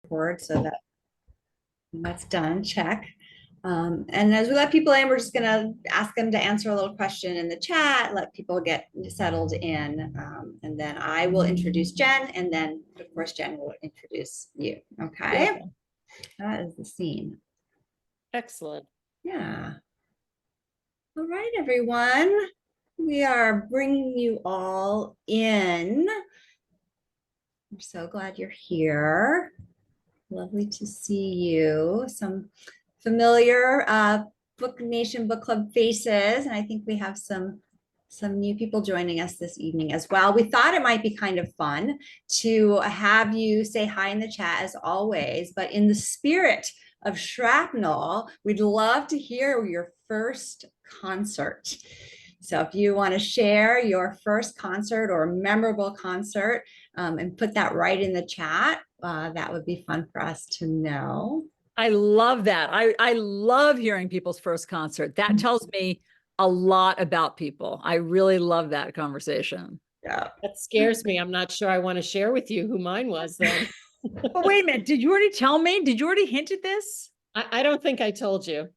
board, so that's done. Check. And as we let people in, we're just going to ask them to answer a little question in the chat, let people get settled in. And then I will introduce Jen, and then, of course, Jen will introduce you. Okay. Beautiful. That is the scene. Excellent. Yeah. All right, everyone. We are bringing you all in. I'm so glad you're here. Lovely to see you. Some familiar Book Nation Book Club faces, and I think we have some new people joining us this evening as well. We thought it might be kind of fun to have you say hi in the chat as always, but in the spirit of Shrapnel, we'd love to hear your first concert. So if you want to share your first concert or memorable concert, and put that right in the chat, that would be fun for us to know. I love that. I love hearing people's first concert. That tells me a lot about people. I really love that conversation. Yeah. That scares me. I'm not sure I want to share with you who mine was then. But wait a minute. Did you already tell me? Did you already hint at this? I don't think I told you.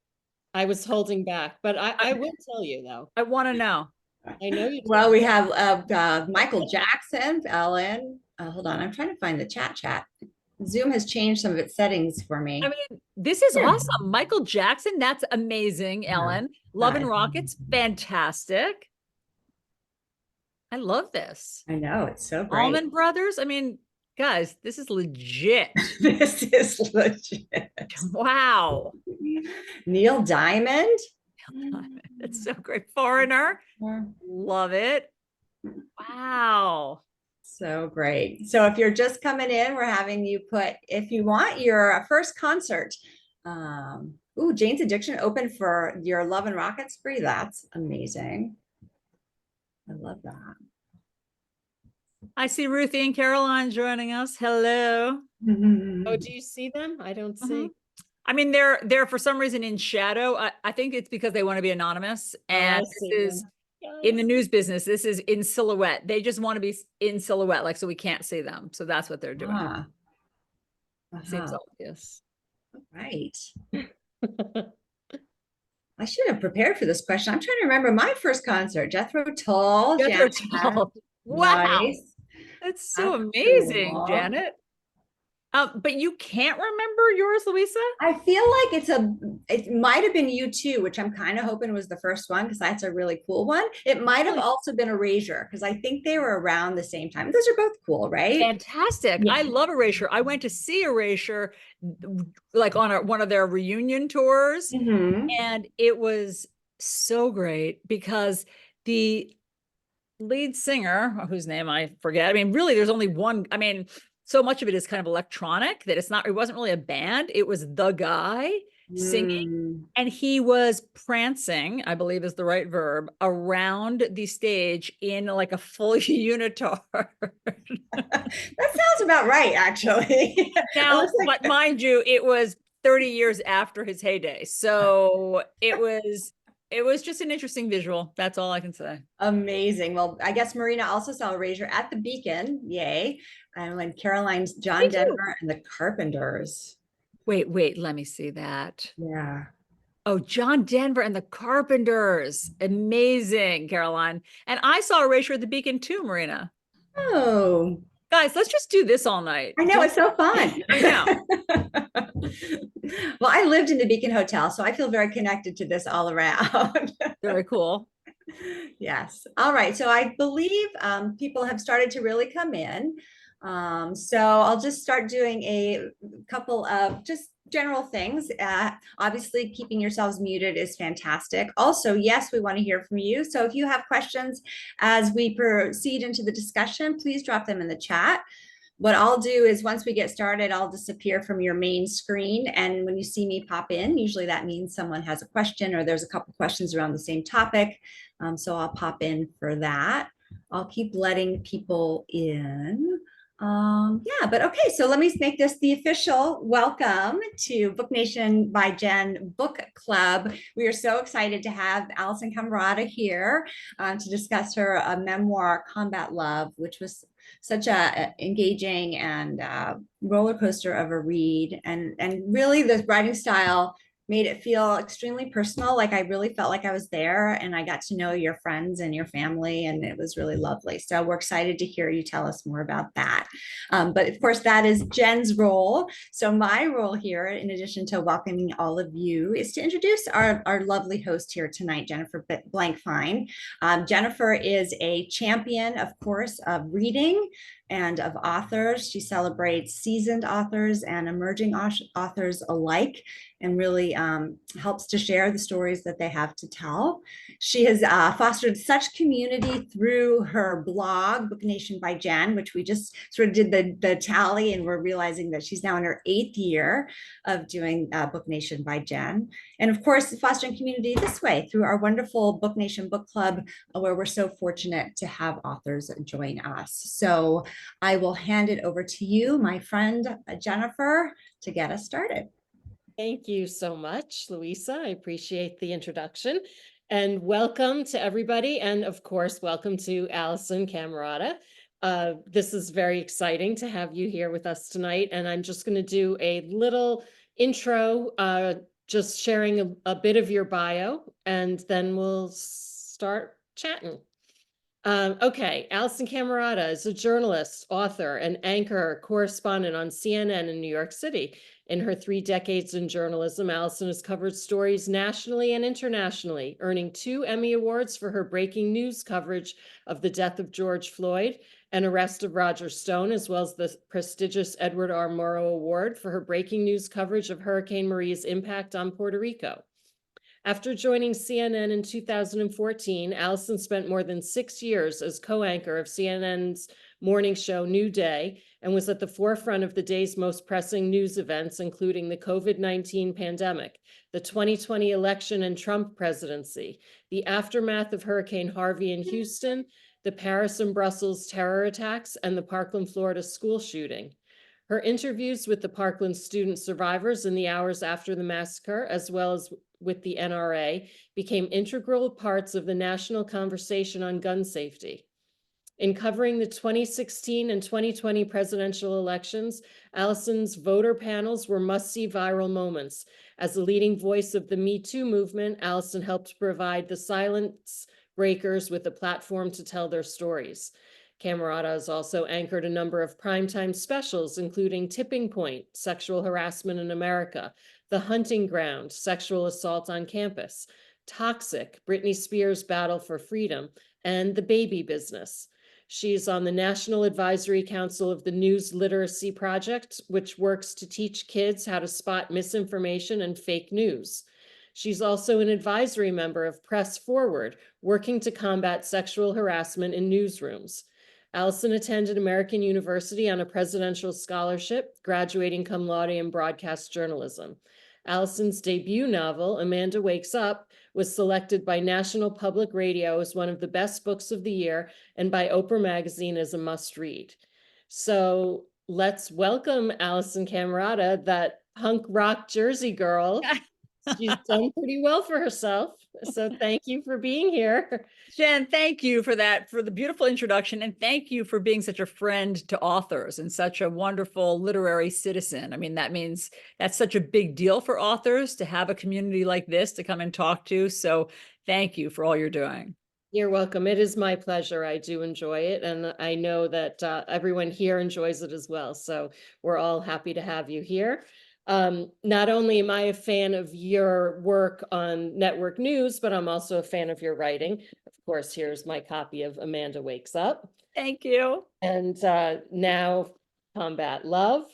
I was holding back, but I will tell you though. I want to know. I know you. Well, we have Michael Jackson, Ellen. Hold on, I'm trying to find the chat. Zoom has changed some of its settings for me. I mean, this is awesome. Michael Jackson, that's amazing, Ellen. Love and Rockets, fantastic. I love this. I know, it's so great. Allman Brothers, I mean, guys, this is legit. This is legit. Wow. Neil Diamond. That's so great. Foreigner. Love it. Wow. So great. So if you're just coming in, we're having you put, if you want your first concert. Jane's Addiction open for your Love and Rockets spree. That's amazing. I love that. I see Ruthie and Caroline joining us. Hello. Oh, do you see them? I don't see. I mean, they're for some reason in shadow. I think it's because they want to be anonymous. And this is in the news business. This is in silhouette. They just want to be in silhouette, like, so we can't see them. So that's what they're doing. Seems obvious. Right. I should have prepared for this question. I'm trying to remember my first concert. Jethro Tull. Jethro Tull. Wow. Nice. That's so amazing, cool. Janet. But you can't remember yours, Louisa? I feel like it might have been U2, which I'm kind of hoping was the first one because that's a really cool one. It might have also been Erasure because I think they were around the same time. Those are both cool, right? Fantastic. Yeah. I love Erasure. I went to see Erasure like on one of their reunion tours, and it was so great because the lead singer, whose name I forget, I mean, really, there's only one. I mean, so much of it is kind of electronic that it wasn't really a band. It was the guy singing, and he was prancing, I believe is the right verb, around the stage in like a full unitard. That sounds about right, actually. Now, but mind you, it was 30 years after his heyday. So it was just an interesting visual. That's all I can say. Amazing. Well, I guess Marina also saw Erasure at the Beacon. Yay. And when Caroline's John Denver and the Carpenters. Wait, let me see that. Yeah. Oh, John Denver and the Carpenters. Amazing, Caroline. And I saw Erasure at the Beacon too, Marina. Oh. Guys, let's just do this all night. I know, it's so fun. I know. Well, I lived in the Beacon Hotel, so I feel very connected to this all around. Very cool. Yes. All right. So I believe people have started to really come in. So I'll just start doing a couple of just general things. Obviously, keeping yourselves muted is fantastic. Also, yes, we want to hear from you. So if you have questions as we proceed into the discussion, please drop them in the chat. What I'll do is once we get started, I'll disappear from your main screen. And when you see me pop in, usually that means someone has a question or there's a couple questions around the same topic. So I'll pop in for that. I'll keep letting people in. Yeah, but okay, so let me make this the official welcome to Book Nation by Jen Book Club. We are so excited to have Alisyn Camerota here to discuss her memoir, Combat Love, which was such a engaging and roller coaster of a read, and really the writing style made it feel extremely personal. Like I really felt like I was there and I got to know your friends and your family, and it was really lovely. So we're excited to hear you tell us more about that. But of course, that is Jen's role. So my role here, in addition to welcoming all of you, is to introduce our lovely host here tonight, Jennifer Blankfein. Jennifer is a champion, of course, of reading and of authors. She celebrates seasoned authors and emerging authors alike, and really helps to share the stories that they have to tell. She has fostered such community through her blog, Book Nation by Jen, which we just sort of did the tally, and we're realizing that she's now in her 8th year of doing Book Nation by Jen. And of course, fostering community this way through our wonderful Book Nation Book Club, where we're so fortunate to have authors join us. So I will hand it over to you, my friend Jennifer, to get us started. Thank you so much, Louisa. I appreciate the introduction. And welcome to everybody. And of course, welcome to Alisyn Camerota. This is very exciting to have you here with us tonight. And I'm just going to do a little intro, just sharing a bit of your bio, and then we'll start chatting. Okay, Alisyn Camerota is a journalist, author, and anchor correspondent on CNN in New York City. In her 3 decades in journalism, Alisyn has covered stories nationally and internationally, earning 2 Emmy Awards for her breaking news coverage of the death of George Floyd and arrest of Roger Stone, as well as the prestigious Edward R. Murrow Award for her breaking news coverage of Hurricane Maria's impact on Puerto Rico. After joining CNN in 2014, Alisyn spent more than 6 years as co-anchor of CNN's morning show New Day, and was at the forefront of the day's most pressing news events, including the COVID-19 pandemic, the 2020 election and Trump presidency, the aftermath of Hurricane Harvey in Houston, the Paris and Brussels terror attacks, and the Parkland, Florida school shooting. Her interviews with the Parkland student survivors in the hours after the massacre, as well as with the NRA, became integral parts of the national conversation on gun safety. In covering the 2016 and 2020 presidential elections, Alisyn's voter panels were must-see viral moments. As a leading voice of the Me Too movement, Alisyn helped provide the silence breakers with a platform to tell their stories. Camerota has also anchored a number of primetime specials, including Tipping Point, Sexual Harassment in America, The Hunting Ground, Sexual Assault on Campus, Toxic, Britney Spears' Battle for Freedom, and The Baby Business. She's on the National Advisory Council of the News Literacy Project, which works to teach kids how to spot misinformation and fake news. She's also an advisory member of Press Forward, working to combat sexual harassment in newsrooms. Alisyn attended American University on a presidential scholarship, graduating cum laude in broadcast journalism. Alisyn's debut novel, Amanda Wakes Up, was selected by National Public Radio as one of the best books of the year and by Oprah Magazine as a must-read. So let's welcome Alisyn Camerota, that punk rock Jersey girl. She's done pretty well for herself. So thank you for being here. Jen, thank you for that, for the beautiful introduction. And thank you for being such a friend to authors and such a wonderful literary citizen. I mean, that means that's such a big deal for authors to have a community like this to come and talk to. So thank you for all you're doing. You're welcome. It is my pleasure. I do enjoy it. And I know that everyone here enjoys it as well. So we're all happy to have you here. Not only am I a fan of your work on network news, but I'm also a fan of your writing. Of course, here's my copy of Amanda Wakes Up. Thank you. And now Combat Love,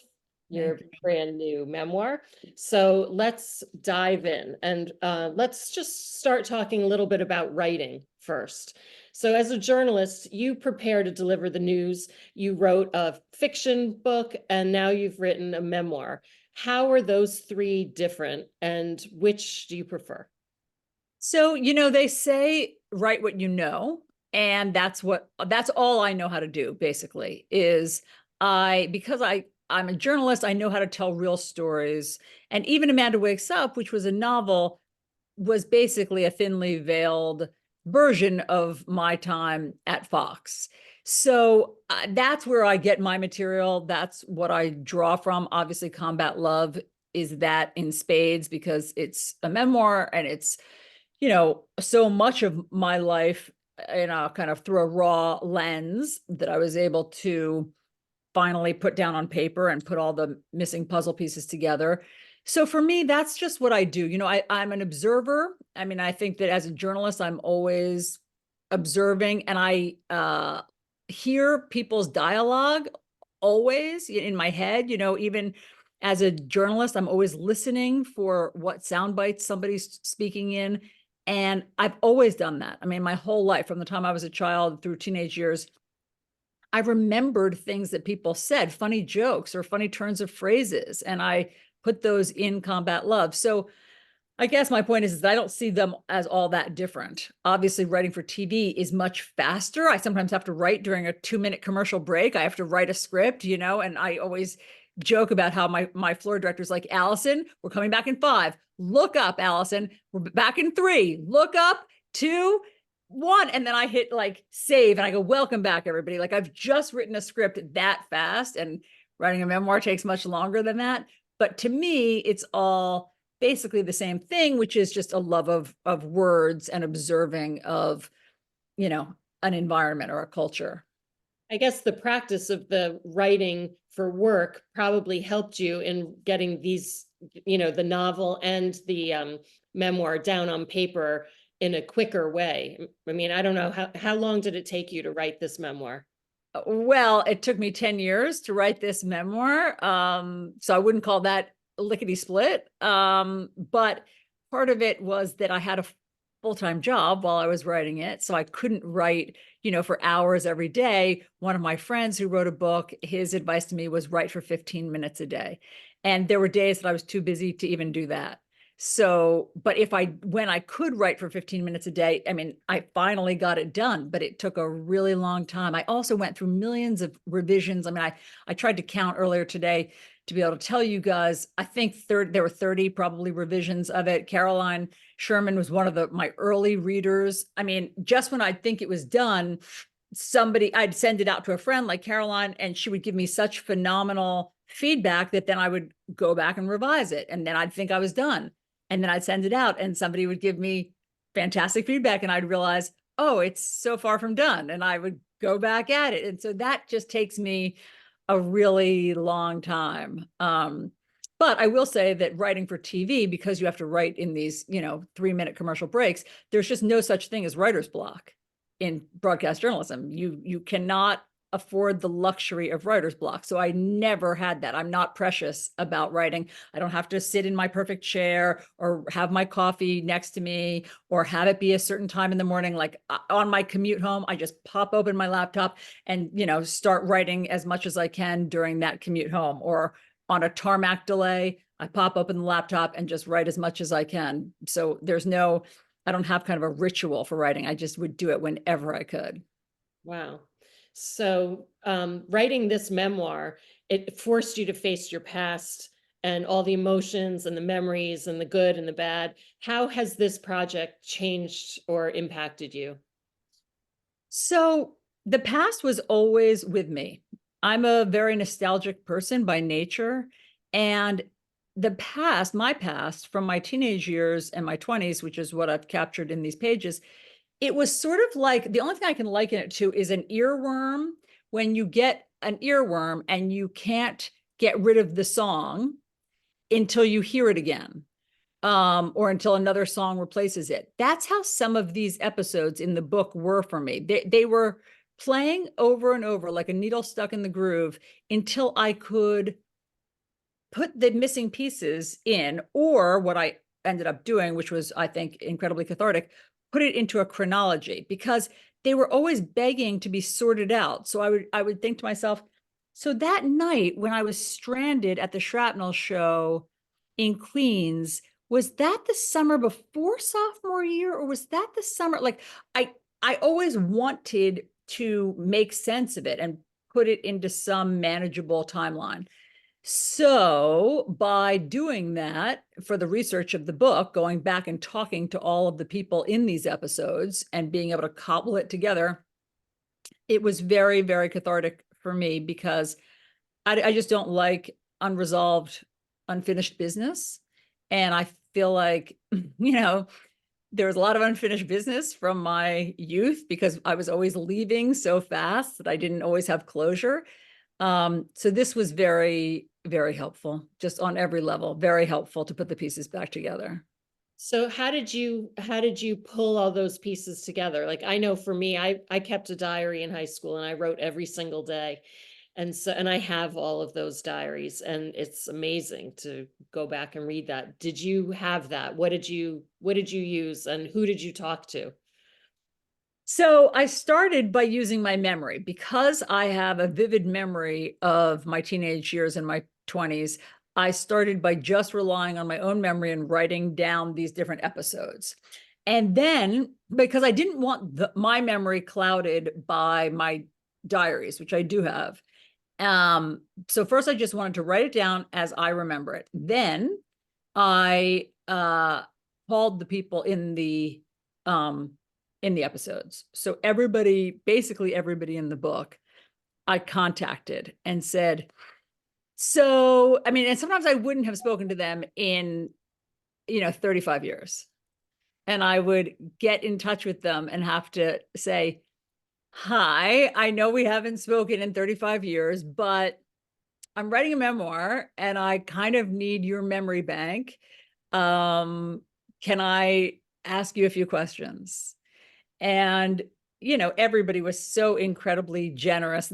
your brand new memoir. So let's dive in, and let's just start talking a little bit about writing first. So as a journalist, you prepare to deliver the news. You wrote a fiction book, and now you've written a memoir. How are those 3 different, and which do you prefer? So, you know, they say, write what you know. And that's all I know how to do, basically, is because I'm a journalist, I know how to tell real stories. And even Amanda Wakes Up, which was a novel, was basically a thinly veiled version of my time at Fox. So that's where I get my material. That's what I draw from. Obviously, Combat Love is that in spades because it's a memoir and it's, so much of my life, kind of through a raw lens that I was able to finally put down on paper and put all the missing puzzle pieces together. So for me, that's just what I do. I'm an observer. I mean, I think that as a journalist, I'm always observing, and I hear people's dialogue always in my head. Even as a journalist, I'm always listening for what sound bites somebody's speaking in. And I've always done that. I mean, my whole life, from the time I was a child through teenage years, I remembered things that people said, funny jokes or funny turns of phrases, and I put those in Combat Love. So I guess my point is that I don't see them as all that different. Obviously, writing for TV is much faster. I sometimes have to write during a 2-minute commercial break. I have to write a script, and I always joke about how my floor director's like, Alisyn, we're coming back in 5. Look up, Alisyn. We're back in 3. Look up, 2, 1. And then I hit like save and I go, welcome back, everybody. Like, I've just written a script that fast, and writing a memoir takes much longer than that. But to me, it's all basically the same thing, which is just a love of words and observing of, an environment or a culture. I guess the practice of the writing for work probably helped you in getting these, the novel and the memoir down on paper in a quicker way. I mean, I don't know, how long did it take you to write this memoir? Well, it took me 10 years to write this memoir. So I wouldn't call that lickety split. But part of it was that I had a full-time job while I was writing it. So I couldn't write, for hours every day. One of my friends who wrote a book, his advice to me was write for 15 minutes a day. And there were days that I was too busy to even do that. So, but when I could write for 15 minutes a day, I mean, I finally got it done, but it took a really long time. I also went through millions of revisions. I mean, I tried to count earlier today to be able to tell you guys. I think there were 30 probably revisions of it. Caroline Sherman was one of my early readers. I mean, just when I'd think it was done, I'd send it out to a friend like Caroline, and she would give me such phenomenal feedback that then I would go back and revise it. And then I'd think I was done. And then I'd send it out and somebody would give me fantastic feedback, and I'd realize, oh, it's so far from done. And I would go back at it. And so that just takes me a really long time. But I will say that writing for TV, because you have to write in these, 3-minute commercial breaks, there's just no such thing as writer's block in broadcast journalism. You cannot afford the luxury of writer's block. So I never had that. I'm not precious about writing. I don't have to sit in my perfect chair or have my coffee next to me or have it be a certain time in the morning. Like on my commute home, I just pop open my laptop and, start writing as much as I can during that commute home. Or on a tarmac delay, I pop open the laptop and just write as much as I can. So I don't have kind of a ritual for writing. I just would do it whenever I could. Wow. So writing this memoir, it forced you to face your past and all the emotions and the memories and the good and the bad. How has this project changed or impacted you? So the past was always with me. I'm a very nostalgic person by nature. And my past from my teenage years and my 20s, which is what I've captured in these pages, it was sort of like, the only thing I can liken it to is an earworm. When you get an earworm and you can't get rid of the song until you hear it again, or until another song replaces it. That's how some of these episodes in the book were for me. They were playing over and over like a needle stuck in the groove until I could put the missing pieces in, or what I ended up doing, which was, I think, incredibly cathartic, put it into a chronology, because they were always begging to be sorted out. So I would think to myself, so that night when I was stranded at the Shrapnel show in Queens, was that the summer before sophomore year, or was that the summer? Like I always wanted to make sense of it and put it into some manageable timeline. So by doing that for the research of the book, going back and talking to all of the people in these episodes and being able to cobble it together, it was very, very cathartic for me because I just don't like unresolved, unfinished business. And I feel like, there was a lot of unfinished business from my youth because I was always leaving so fast that I didn't always have closure. So this was very, very helpful, just on every level, very helpful to put the pieces back together. So how did you pull all those pieces together? Like, I know for me, I kept a diary in high school and I wrote every single day. And so, and I have all of those diaries, and it's amazing to go back and read that. Did you have that? What did you use, and who did you talk to? So I started by using my memory because I have a vivid memory of my teenage years and my 20s. I started by just relying on my own memory and writing down these different episodes. And then, because I didn't want my memory clouded by my diaries, which I do have. So first I just wanted to write it down as I remember it. Then I called the people in the episodes. So everybody, basically everybody in the book, I contacted and said, so, I mean, and sometimes I wouldn't have spoken to them in, 35 years. And I would get in touch with them and have to say, hi, I know we haven't spoken in 35 years, but I'm writing a memoir and I kind of need your memory bank. Can I ask you a few questions? And everybody was so incredibly generous.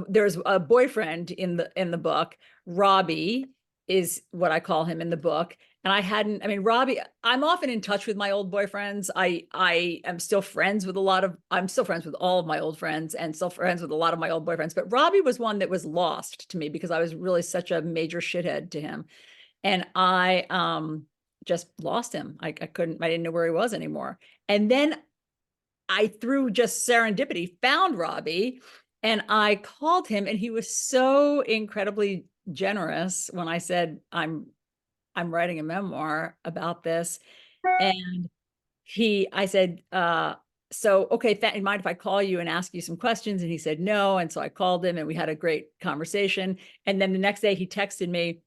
There's a boyfriend in the book. Robbie is what I call him in the book. And I mean, Robbie, I'm often in touch with my old boyfriends. I am still friends with I'm still friends with all of my old friends and still friends with a lot of my old boyfriends. But Robbie was one that was lost to me because I was really such a major shithead to him. And I just lost him. I didn't know where he was anymore. And then I, through just serendipity, found Robbie and I called him, and he was so incredibly generous when I said, I'm writing a memoir about this. And I said, so, okay, mind if I call you and ask you some questions? And he said, no. And so I called him and we had a great conversation. And then the next day he texted me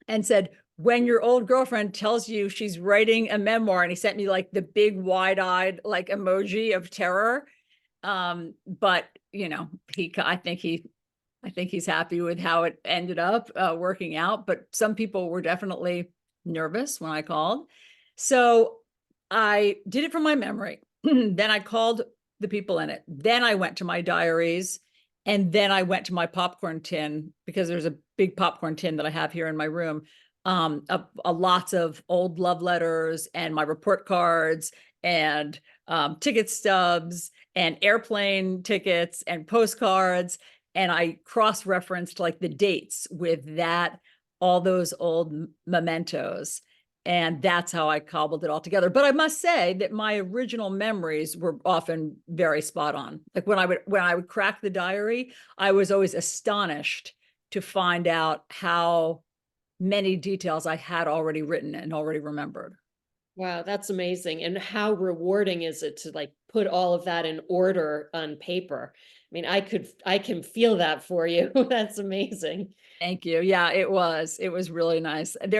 and said, when your old girlfriend tells you she's writing a memoir, and he sent me like the big wide-eyed like emoji of terror. But I think he's happy with how it ended up working out. But some people were definitely nervous when I called. So I did it from my memory. Then I called the people in it. Then I went to my diaries. And then I went to my popcorn tin, because there's a big popcorn tin that I have here in my room. Lots of old love letters and my report cards and ticket stubs and airplane tickets and postcards. And I cross-referenced like the dates with all those old mementos. And that's how I cobbled it all together. But I must say that my original memories were often very spot on. Like when I would crack the diary, I was always astonished to find out how many details I had already written and already remembered. Wow, that's amazing. And how rewarding is it to like put all of that in order on paper? I mean, I can feel that for you. That's amazing. Thank you. Yeah, it was really nice. But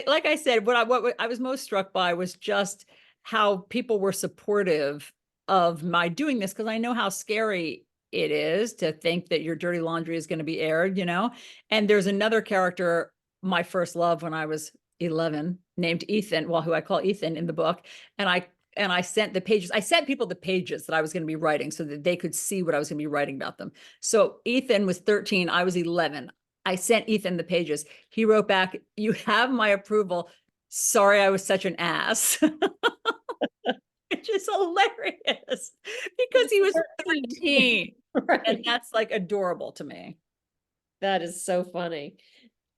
like I said, what I was most struck by was just how people were supportive of my doing this, because I know how scary it is to think that your dirty laundry is going to be aired, And there's another character, my first love when I was 11, named Ethan, who I call Ethan in the book. And I sent people the pages that I was going to be writing so that they could see what I was going to be writing about them. So Ethan was 13, I was 11. I sent Ethan the pages. He wrote back, "You have my approval. Sorry, I was such an ass." Which is hilarious because he was 13. Right. And that's like adorable to me. That is so funny.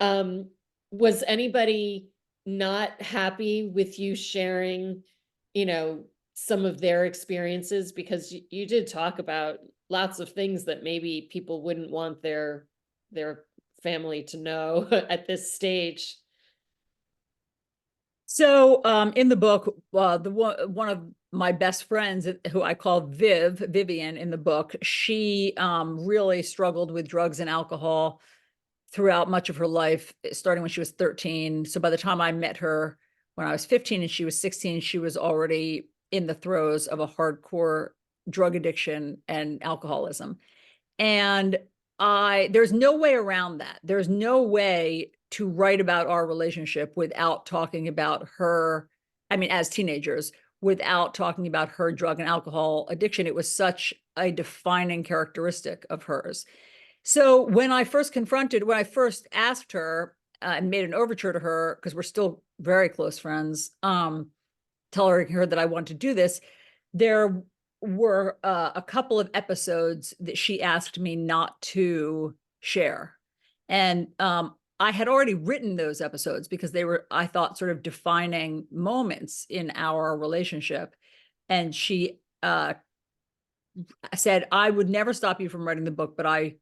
Was anybody not happy with you sharing, some of their experiences? Because you did talk about lots of things that maybe people wouldn't want their family to know at this stage. So in the book, one of my best friends, who I call Vivian in the book, she really struggled with drugs and alcohol throughout much of her life, starting when she was 13. So by the time I met her when I was 15 and she was 16, she was already in the throes of a hardcore drug addiction and alcoholism. And there's no way around that. There's no way to write about our relationship without talking about her, I mean, as teenagers, without talking about her drug and alcohol addiction. It was such a defining characteristic of hers. So when I first asked her and made an overture to her, because we're still very close friends, telling her that I want to do this, there were a couple of episodes that she asked me not to share. And I had already written those episodes because they were, I thought, sort of defining moments in our relationship. And she said, I would never stop you from writing the book, but I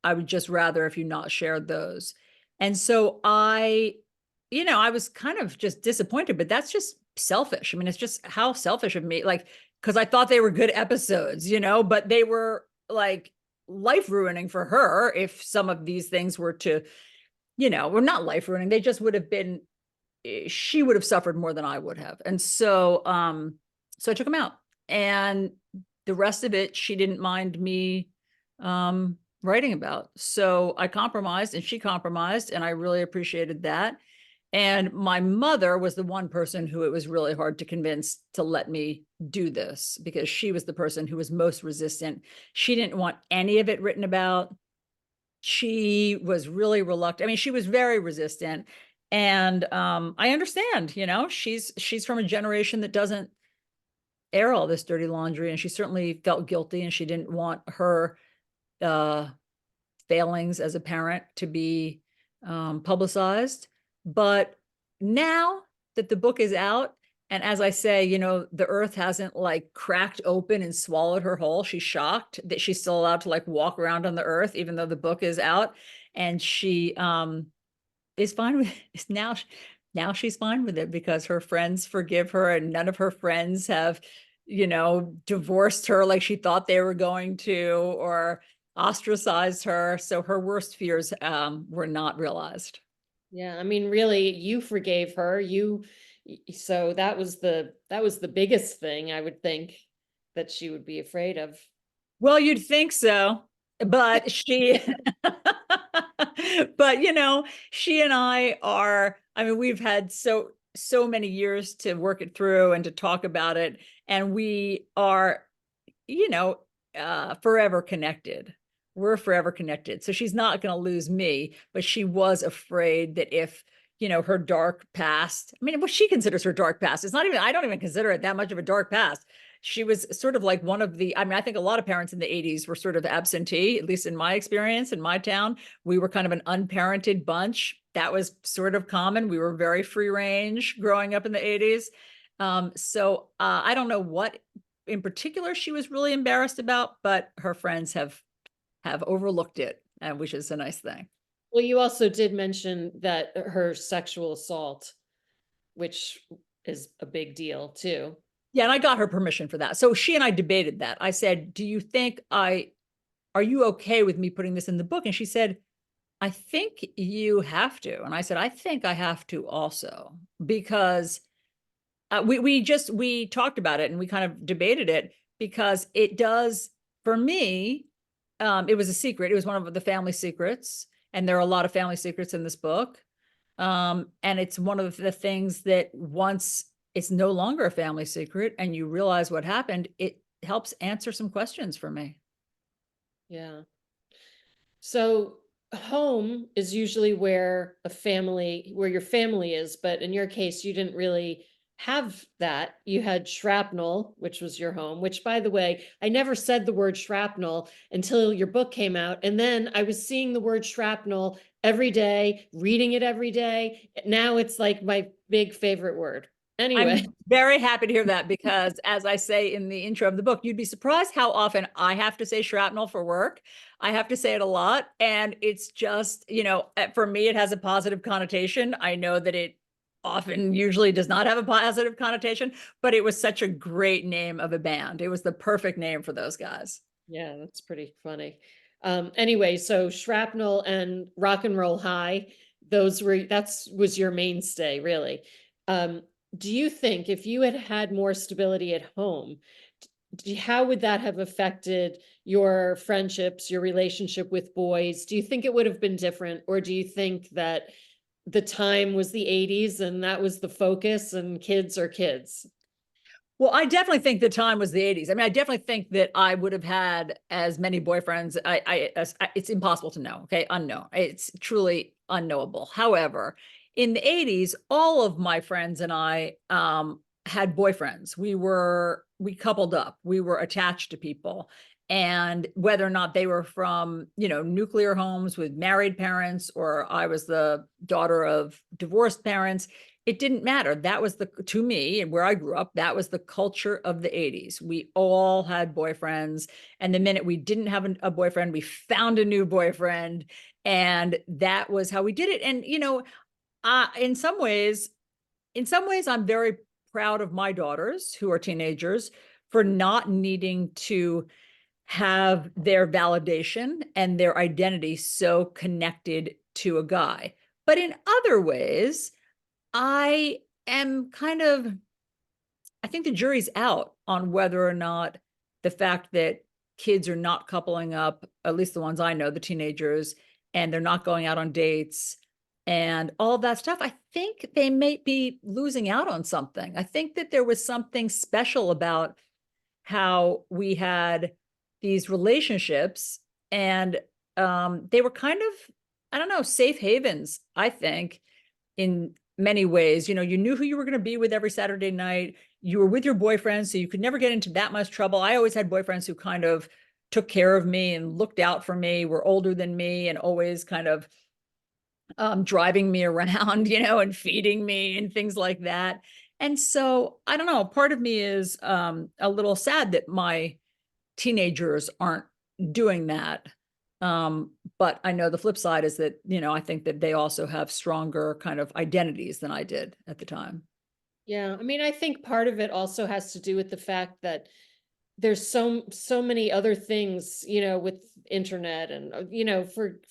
would just rather if you not shared those. And so I was kind of just disappointed, but that's just selfish. I mean, it's just how selfish of me, like, because I thought they were good episodes, but they were like life ruining for her if some of these things were to, were not life ruining. They just would have been, she would have suffered more than I would have. And so, so I took them out, and the rest of it, she didn't mind me, writing about. So I compromised and she compromised, and I really appreciated that. And my mother was the one person who it was really hard to convince to let me do this, because she was the person who was most resistant. She didn't want any of it written about. She was really reluctant. I mean, she was very resistant. And I understand, she's from a generation that doesn't air all this dirty laundry, and she certainly felt guilty, and she didn't want her failings as a parent to be publicized. But now that the book is out, and as I say, the earth hasn't like cracked open and swallowed her whole, she's shocked that she's still allowed to like walk around on the earth, even though the book is out. And she is fine with it. Now she's fine with it because her friends forgive her, and none of her friends have, divorced her like she thought they were going to, or ostracized her. So her worst fears were not realized. Yeah, I mean, really, you forgave her. So that was the biggest thing I would think that she would be afraid of. Well, you'd think so, but but she and I mean, we've had so many years to work it through and to talk about it, and we are, forever connected. We're forever connected. So she's not going to lose me, but she was afraid that if, her dark past, I mean, what she considers her dark past, it's not even, I don't even consider it that much of a dark past. She was sort of like one of the, I mean, I think a lot of parents in the 80s were sort of absentee, at least in my experience, in my town. We were kind of an unparented bunch. That was sort of common. We were very free range growing up in the 80s. So I don't know what in particular she was really embarrassed about, but her friends have overlooked it, which is a nice thing. Well, you also did mention that her sexual assault, which is a big deal too. Yeah, and I got her permission for that. So she and I debated that. I said, do you think are you okay with me putting this in the book? And she said, I think you have to. And I said, I think I have to also, because we talked about it and we kind of debated it, because it does, for me, it was a secret. It was one of the family secrets. And there are a lot of family secrets in this book. And it's one of the things that once it's no longer a family secret and you realize what happened, it helps answer some questions for me. Yeah. So home is usually where your family is, but in your case, you didn't really have that. You had shrapnel, which was your home, which, by the way, I never said the word shrapnel until your book came out. And then I was seeing the word shrapnel every day, reading it every day. Now it's like my big favorite word. Anyway. I'm very happy to hear that, because as I say in the intro of the book, you'd be surprised how often I have to say shrapnel for work. I have to say it a lot. And it's just, for me, it has a positive connotation. I know that it often usually does not have a positive connotation, but it was such a great name of a band. It was the perfect name for those guys. Yeah, that's pretty funny. Anyway, so Shrapnel and Rock and Roll High, was your mainstay, really. Um, do you think if you had had more stability at home, how would that have affected your friendships, your relationship with boys? Do you think it would have been different, or do you think that the time was the 80s and that was the focus and kids are kids? Well, I definitely think the time was the 80s. I mean, I definitely think that I would have had as many boyfriends. It's impossible to know. Okay. Unknown. It's truly unknowable. However, in the 80s, all of my friends and I had boyfriends. We coupled up. We were attached to people. And whether or not they were from, nuclear homes with married parents, or I was the daughter of divorced parents, it didn't matter. That was to me and where I grew up, that was the culture of the 80s. We all had boyfriends. And the minute we didn't have a boyfriend, we found a new boyfriend. And that was how we did it. And, in some ways, I'm very proud of my daughters who are teenagers for not needing to have their validation and their identity so connected to a guy. But in other ways, I am I think the jury's out on whether or not the fact that kids are not coupling up, at least the ones I know, the teenagers, and they're not going out on dates and all of that stuff. I think they may be losing out on something. I think that there was something special about how we had these relationships, and they were kind of, I don't know, safe havens, I think, in many ways. You knew who you were going to be with every Saturday night. You were with your boyfriend, so you could never get into that much trouble. I always had boyfriends who kind of took care of me and looked out for me, were older than me, and always kind of driving me around, and feeding me and things like that. And so I don't know, part of me is a little sad that my teenagers aren't doing that. But I know the flip side is that, I think that they also have stronger kind of identities than I did at the time. Yeah, I mean, I think part of it also has to do with the fact that there's so many other things, with internet and,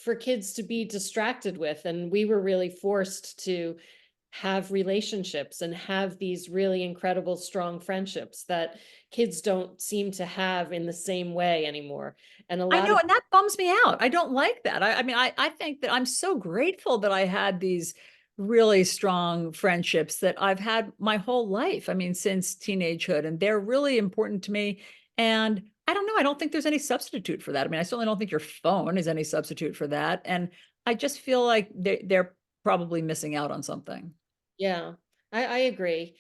for kids to be distracted with. And we were really forced to have relationships and have these really incredible, strong friendships that kids don't seem to have in the same way anymore. And a I lot know, of, and that bums me out. I don't like that. I mean, I think that I'm so grateful that I had these really strong friendships that I've had my whole life. I mean, since teenagehood, and they're really important to me. And I don't know, I don't think there's any substitute for that. I mean, I certainly don't think your phone is any substitute for that. And I just feel like they're probably missing out on something. yeah, I agree.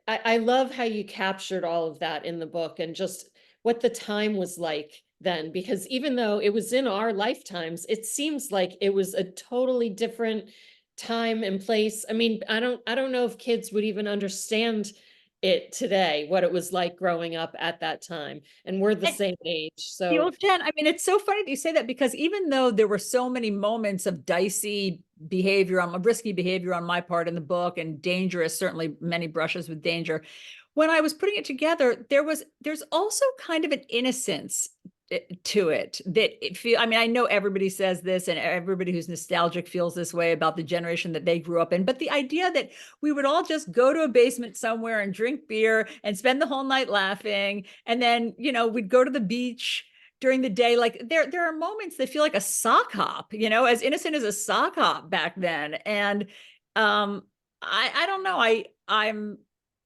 I love how you captured all of that in the book and just what the time was like then, because even though it was in our lifetimes, it seems like it was a totally different time and place. I mean, I don't know if kids would even understand it today, what it was like growing up at that time. And we're the And same age. Well, So Jen, I mean, it's so funny that you say that, because even though there were so many moments of dicey behavior, risky behavior on my part in the book, and dangerous, certainly many brushes with danger, when I was putting it together, there's also kind of an innocence to it that I mean, I know everybody says this, and everybody who's nostalgic feels this way about the generation that they grew up in, but the idea that we would all just go to a basement somewhere and drink beer and spend the whole night laughing, and then, we'd go to the beach during the day. Like, there are moments that feel like a sock hop, as innocent as a sock hop back then. And I don't know, I'm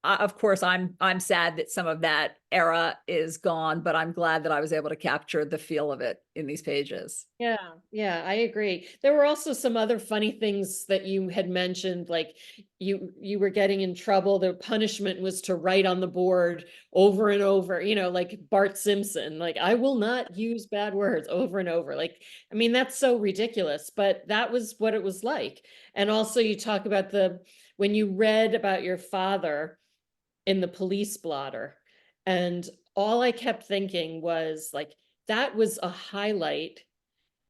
of course, I'm sad that some of that era is gone, but I'm glad that I was able to capture the feel of it in these pages. yeah, I agree. There were also some other funny things that you had mentioned, like you were getting in trouble. The punishment was to write on the board over and over, like Bart Simpson, like I will not use bad words over and over. Like, I mean, that's so ridiculous, but that was what it was like. And also you talk about when you read about your father in the police blotter, and all I kept thinking was like, that was a highlight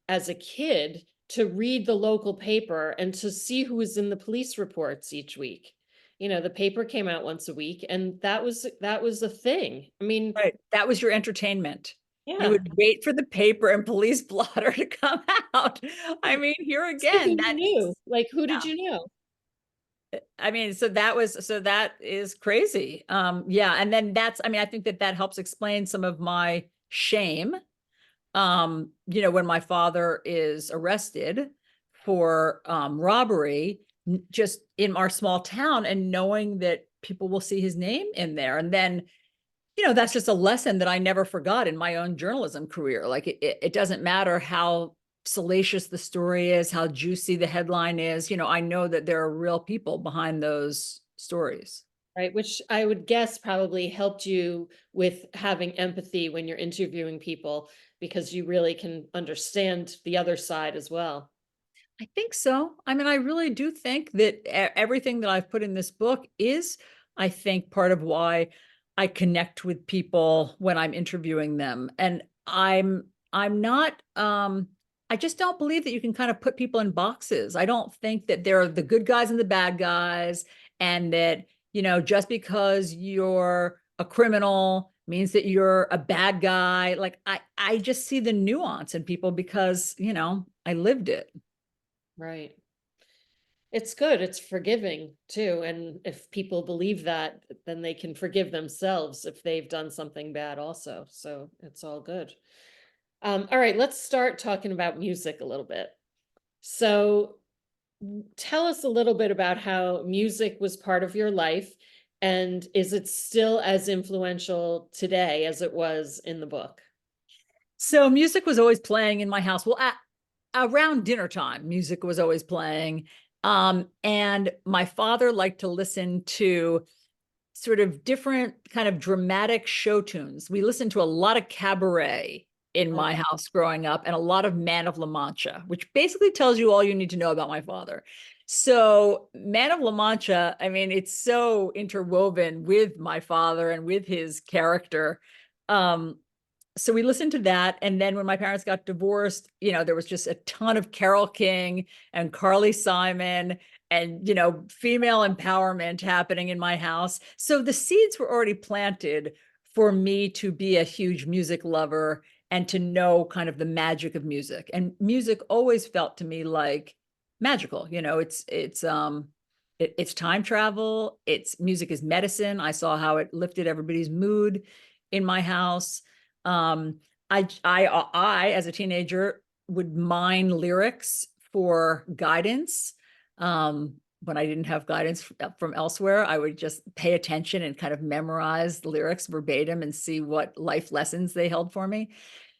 as a kid to read the local paper and to see who was in the police reports each week. You know, the paper came out once a week, and that was a thing. I mean, Right. That was your entertainment. You yeah. would wait for the paper and police blotter to come out. I mean, here See who again, you knew. Like, who did yeah. you know? I mean, so that is crazy. Yeah. And then I mean, I think that helps explain some of my shame. You know, when my father is arrested for robbery, just in our small town, and knowing that people will see his name in there. And then, you know, that's just a lesson that I never forgot in my own journalism career. Like it doesn't matter how salacious the story is, how juicy the headline is, you know, I know that there are real people behind those stories. Right, which I would guess probably helped you with having empathy when you're interviewing people, because you really can understand the other side as well. I think so. I mean, I really do think that everything that I've put in this book is, I think, part of why I connect with people when I'm interviewing them. And I'm not I just don't believe that you can kind of put people in boxes. I don't think that there are the good guys and the bad guys, and that, you know, just because you're a criminal means that you're a bad guy. Like I just see the nuance in people because, you know, I lived it. Right. It's good. It's forgiving too. And if people believe that, then they can forgive themselves if they've done something bad also. So it's all good. All right, let's start talking about music a little bit. So tell us a little bit about how music was part of your life, and is it still as influential today as it was in the book? So music was always playing in my house. Well, around dinner time, music was always playing. And my father liked to listen to sort of different kind of dramatic show tunes. We listened to a lot of cabaret in my house growing up, and a lot of Man of La Mancha, which basically tells you all you need to know about my father. So Man of La Mancha, I mean, it's so interwoven with my father and with his character. Um, so we listened to that. And then when my parents got divorced, you know, there was just a ton of Carole King and Carly Simon and, you know, female empowerment happening in my house. So the seeds were already planted for me to be a huge music lover and to know kind of the magic of music. And music always felt to me like magical. You know, it's time travel. It's music is medicine. I saw how it lifted everybody's mood in my house. Um, as a teenager, would mine lyrics for guidance. When I didn't have guidance from elsewhere, I would just pay attention and kind of memorize the lyrics verbatim and see what life lessons they held for me.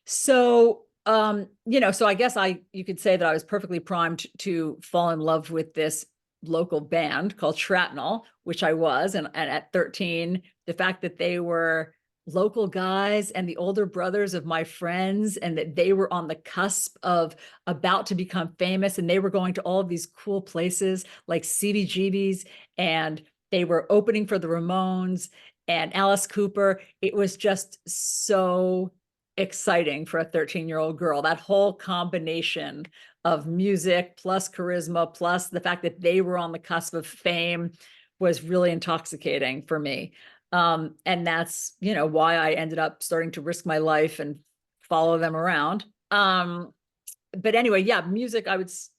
So, you know, so I guess you could say that I was perfectly primed to fall in love with this local band called Shrapnel, which I was. And at 13, the fact that they were local guys and the older brothers of my friends, and that they were on the cusp of about to become famous, and they were going to all of these cool places like CBGB's, and they were opening for the Ramones and Alice Cooper. It was just so exciting for a 13-year-old girl. That whole combination of music plus charisma plus the fact that they were on the cusp of fame was really intoxicating for me. And that's, you know, why I ended up starting to risk my life and follow them around. But anyway, yeah, music is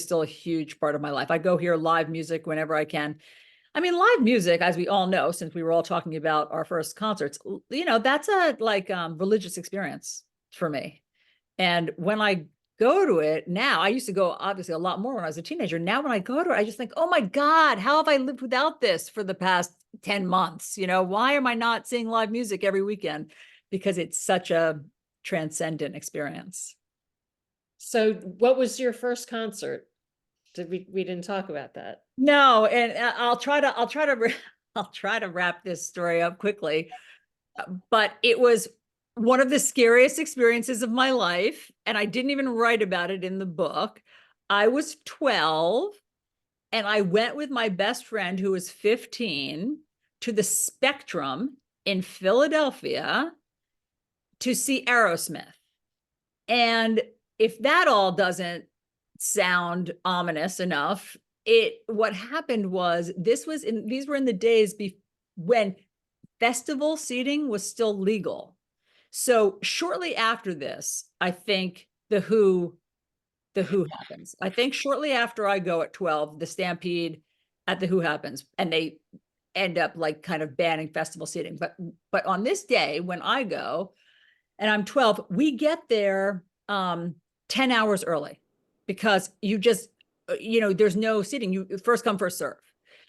still a huge part of my life. I go hear live music whenever I can. I mean, live music, as we all know, since we were all talking about our first concerts, you know, that's a religious experience for me. And when I go to it now, I used to go obviously a lot more when I was a teenager. Now, when I go to it, I just think, oh my God, how have I lived without this for the past 10 months? You know, why am I not seeing live music every weekend? Because it's such a transcendent experience. So what was your first concert? We didn't talk about that. No, and I'll try to wrap this story up quickly. But it was one of the scariest experiences of my life, and I didn't even write about it in the book. I was 12, and I went with my best friend who was 15 to the Spectrum in Philadelphia to see Aerosmith. And if that all doesn't sound ominous enough. What happened was these were in the days when festival seating was still legal. So shortly after this, I think the Who happens. I think shortly after I go at 12, the Stampede at the Who happens, and they end up like kind of banning festival seating. But on this day when I go and I'm 12, we get there 10 hours early because there's no seating. You first come, first serve.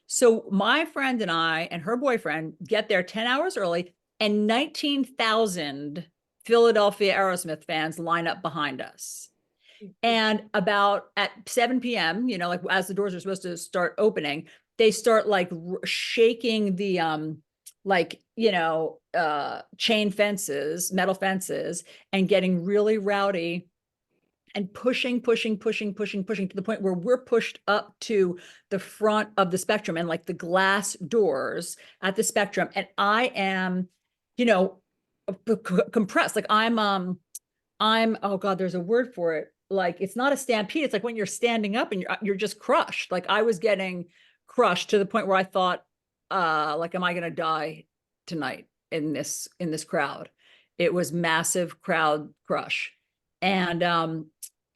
So my friend and I and her boyfriend get there 10 hours early, and 19,000 Philadelphia Aerosmith fans line up behind us. And about at 7 p.m., like as the doors are supposed to start opening, they start like shaking the chain fences, metal fences, and getting really rowdy and pushing to the point where we're pushed up to the front of the Spectrum and like the glass doors at the Spectrum. And I am, compressed. Like oh God, there's a word for it. Like, it's not a stampede. It's like when you're standing up and you're just crushed. Like I was getting crushed to the point where I thought, like, am I going to die tonight in this crowd? It was massive crowd crush.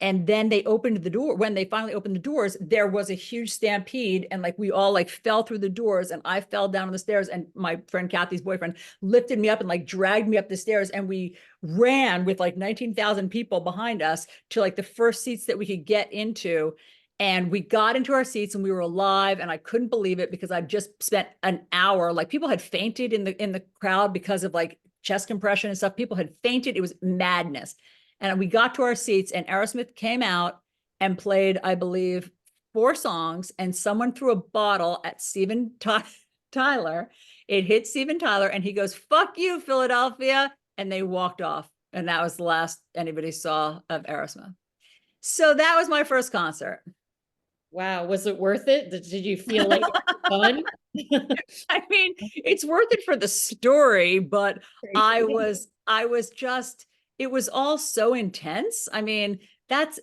And then they opened the door. When they finally opened the doors, there was a huge stampede, and like we all like fell through the doors, and I fell down the stairs, and my friend Kathy's boyfriend lifted me up and like dragged me up the stairs, and we ran with like 19,000 people behind us to like the first seats that we could get into. And we got into our seats and we were alive, and I couldn't believe it because I'd just spent an hour, like people had fainted in the crowd because of like chest compression and stuff. People had fainted. It was madness. And we got to our seats, and Aerosmith came out and played, I believe, 4 songs, and someone threw a bottle at Steven Tyler. It hit Steven Tyler, and he goes, "Fuck you, Philadelphia." And they walked off. And that was the last anybody saw of Aerosmith. So that was my first concert. Wow. Was it worth it? Did you feel like fun? I mean, it's worth it for the story, but I was just, it was all so intense. I mean, that's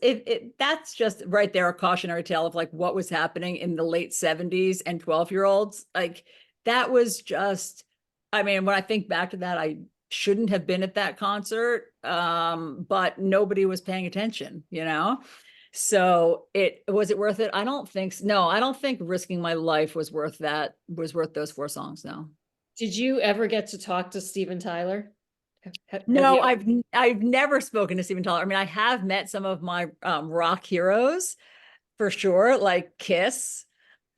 just right there, a cautionary tale of like what was happening in the late 70s and 12-year-olds. Like that was just, I mean, when I think back to that, I shouldn't have been at that concert. But nobody was paying attention, So was it worth it? I don't think so. No, I don't think risking my life was worth those 4 songs. No. Did you ever get to talk to Steven Tyler? No, I've never spoken to Steven Tyler. I mean, I have met some of my rock heroes for sure, like Kiss.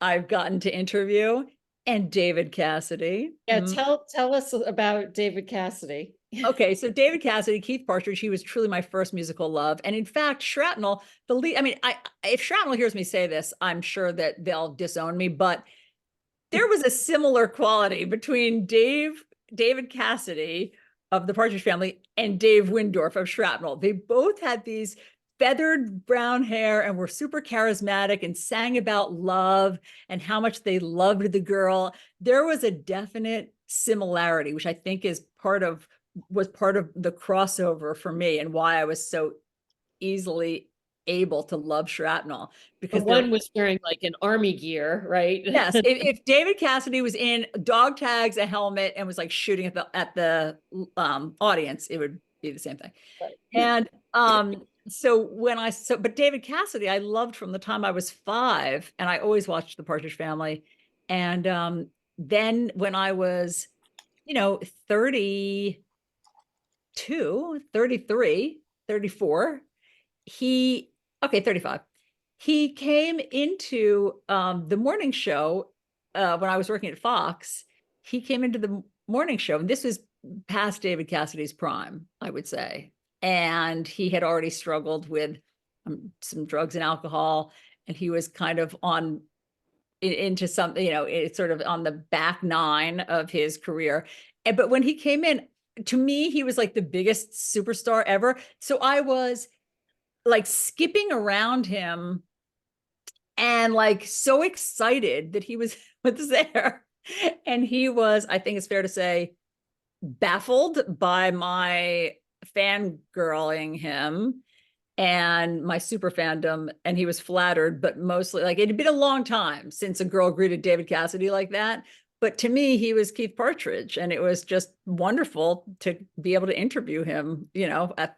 I've gotten to interview, and David Cassidy. Yeah, tell us about David Cassidy. Okay, so David Cassidy, Keith Partridge, he was truly my first musical love. And in fact, Shrapnel, I mean, if Shrapnel hears me say this, I'm sure that they'll disown me, but there was a similar quality between David Cassidy of the Partridge Family and Dave Windorf of Shrapnel. They both had these feathered brown hair and were super charismatic and sang about love and how much they loved the girl. There was a definite similarity, which I think was part of the crossover for me and why I was so easily able to love Shrapnel, because one was wearing like an army gear, right? Yes. If David Cassidy was in dog tags, a helmet, and was like shooting at the audience, it would be the same thing. Right. And but David Cassidy, I loved from the time I was 5, and I always watched the Partridge Family. And then when I was, 32, 33, 34, 35. He came into the morning show when I was working at Fox. He came into the morning show, and this was past David Cassidy's prime, I would say. And he had already struggled with some drugs and alcohol, and he was kind of into something, it's sort of on the back 9 of his career. But when he came in, to me, he was like the biggest superstar ever. So I was like skipping around him and like so excited that he was there. And he was, I think it's fair to say, baffled by my fangirling him. and my super fandom, and he was flattered, but mostly like it had been a long time since a girl greeted David Cassidy like that. But to me, he was Keith Partridge, and it was just wonderful to be able to interview him,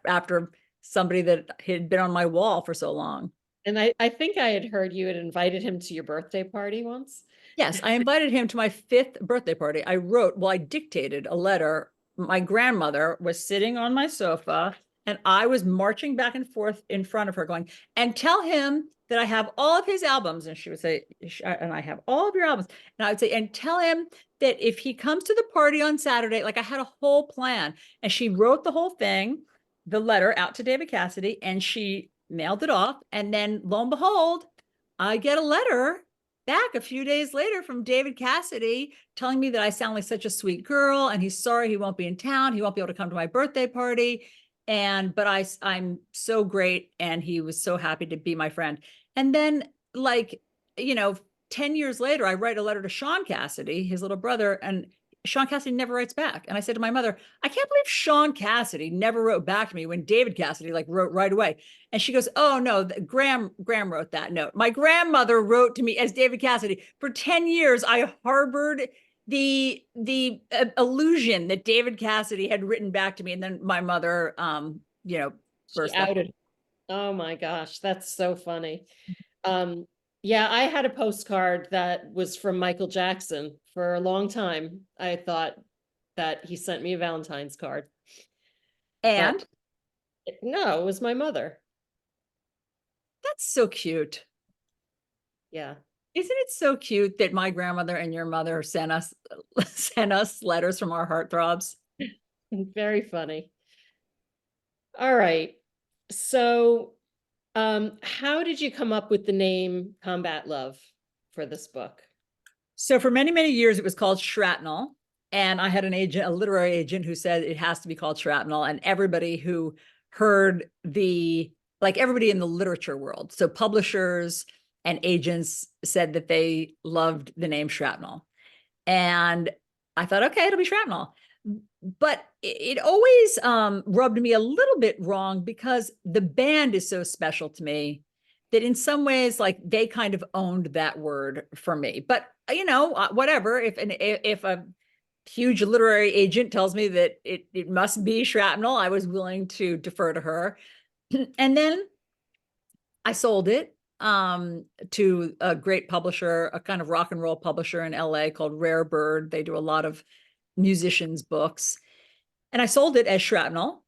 after somebody that had been on my wall for so long. And I think I had heard you had invited him to your birthday party once. Yes, I invited him to my 5th birthday party. I dictated a letter. My grandmother was sitting on my sofa, and I was marching back and forth in front of her going, and tell him that I have all of his albums. And she would say, and I have all of your albums. And I would say, and tell him that if he comes to the party on Saturday, like I had a whole plan. And she wrote the whole thing, the letter out to David Cassidy, and she mailed it off. And then lo and behold, I get a letter back a few days later from David Cassidy telling me that I sound like such a sweet girl, and he's sorry he won't be in town. He won't be able to come to my birthday party. But I'm so great, and he was so happy to be my friend. And then, like, 10 years later, I write a letter to Sean Cassidy, his little brother, and Sean Cassidy never writes back. And I said to my mother, I can't believe Sean Cassidy never wrote back to me when David Cassidy wrote right away. And she goes, oh no, Graham wrote that note. My grandmother wrote to me as David Cassidy. For 10 years, I harbored the illusion that David Cassidy had written back to me. And then my mother, She outed. Oh my gosh, that's so funny. Yeah, I had a postcard that was from Michael Jackson for a long time. I thought that he sent me a Valentine's card. And no, it was my mother. That's so cute. Yeah. Isn't it so cute that my grandmother and your mother sent us letters from our heartthrobs? Very funny. All right. So, how did you come up with the name Combat Love for this book? So for many, many years, it was called Shrapnel. And I had an agent, a literary agent, who said it has to be called Shrapnel. And everybody who heard everybody in the literature world, so publishers and agents, said that they loved the name Shrapnel. And I thought, okay, it'll be Shrapnel. But it always rubbed me a little bit wrong, because the band is so special to me that in some ways, like, they kind of owned that word for me. But whatever. If a huge literary agent tells me that it must be Shrapnel, I was willing to defer to her. And then I sold it to a great publisher, a kind of rock and roll publisher in LA called Rare Bird. They do a lot of musicians' books. And I sold it as Shrapnel.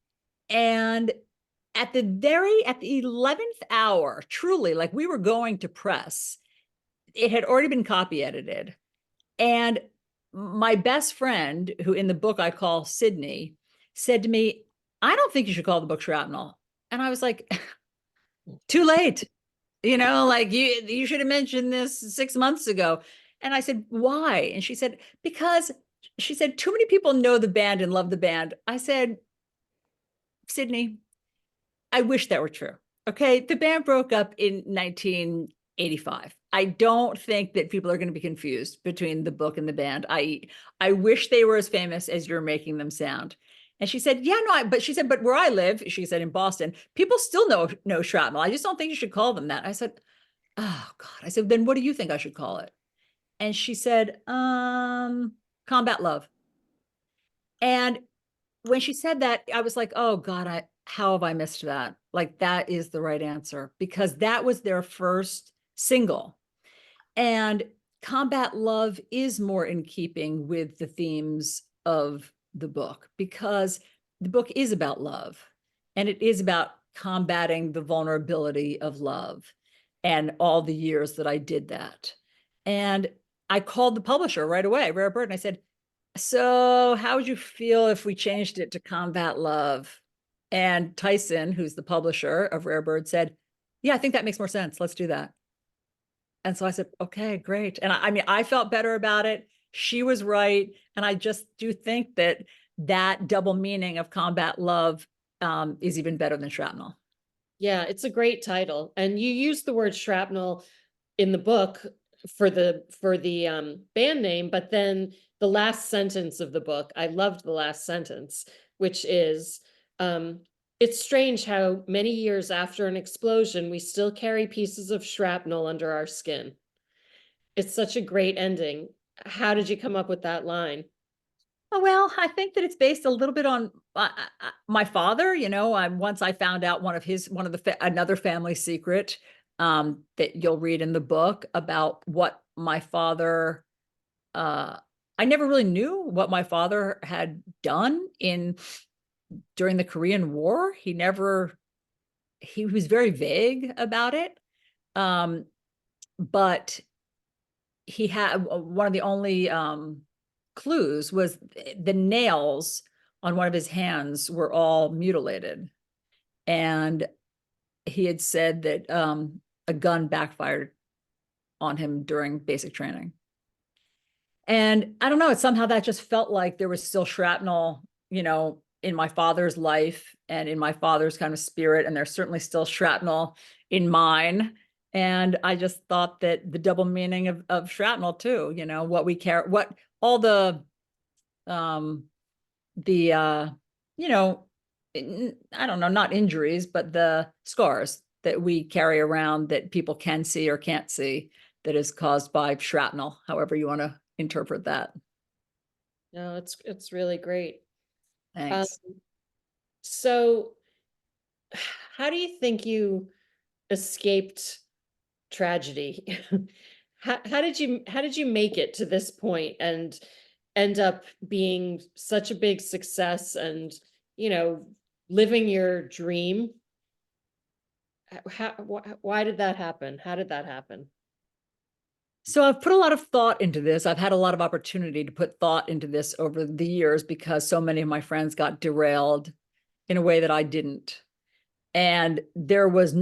And at the 11th hour, truly, like, we were going to press, it had already been copy edited. And my best friend, who in the book I call Sydney, said to me, I don't think you should call the book Shrapnel. And I was like, too late. You should have mentioned this 6 months ago. And I said, why? And she said, because too many people know the band and love the band. I said, Sydney, I wish that were true. Okay. The band broke up in 1985. I don't think that people are going to be confused between the book and the band. I wish they were as famous as you're making them sound. And she said, yeah, no, but she said, but where I live, she said, in Boston, people still know Shrapnel. I just don't think you should call them that. I said, oh God. I said, then what do you think I should call it? And she said, Combat Love. And when she said that, I was like, oh God, how have I missed that? Like, that is the right answer, because that was their first single. And Combat Love is more in keeping with the themes of the book, because the book is about love, and it is about combating the vulnerability of love, and all the years that I did that. And I called the publisher right away, Rare Bird, and I said, so how would you feel if we changed it to Combat Love? And Tyson, who's the publisher of Rare Bird, said, yeah, I think that makes more sense. Let's do that. And so I said, okay, great. And I mean, I felt better about it. She was right. And I just do think that double meaning of Combat Love is even better than Shrapnel. Yeah, it's a great title. And you use the word shrapnel in the book for the band name, but then the last sentence of the book, I loved the last sentence, which is, It's strange how many years after an explosion, we still carry pieces of shrapnel under our skin. It's such a great ending. How did you come up with that line? Oh, well, I think that it's based a little bit on my father. Once I found out one of another family secret that you'll read in the book about what my father. I never really knew what my father had done during the Korean War. He was very vague about it. But he had one of the only clues was the nails on one of his hands were all mutilated. And he had said that a gun backfired on him during basic training. And I don't know, somehow that just felt like there was still shrapnel, in my father's life and in my father's kind of spirit. And there's certainly still shrapnel in mine. And I just thought that the double meaning of shrapnel too, what we care, what all um, the I don't know, not injuries, but the scars that we carry around that people can see or can't see that is caused by shrapnel, however you want to interpret that. No, it's really great. Um, Thanks. so how do you think you escaped tragedy? How did you make it to this point and end up being such a big success and, you know, living your dream? Why did that happen? How did that happen? So I've put a lot of thought into this. I've had a lot of opportunity to put thought into this over the years because so many of my friends got derailed in a way that I didn't. And there was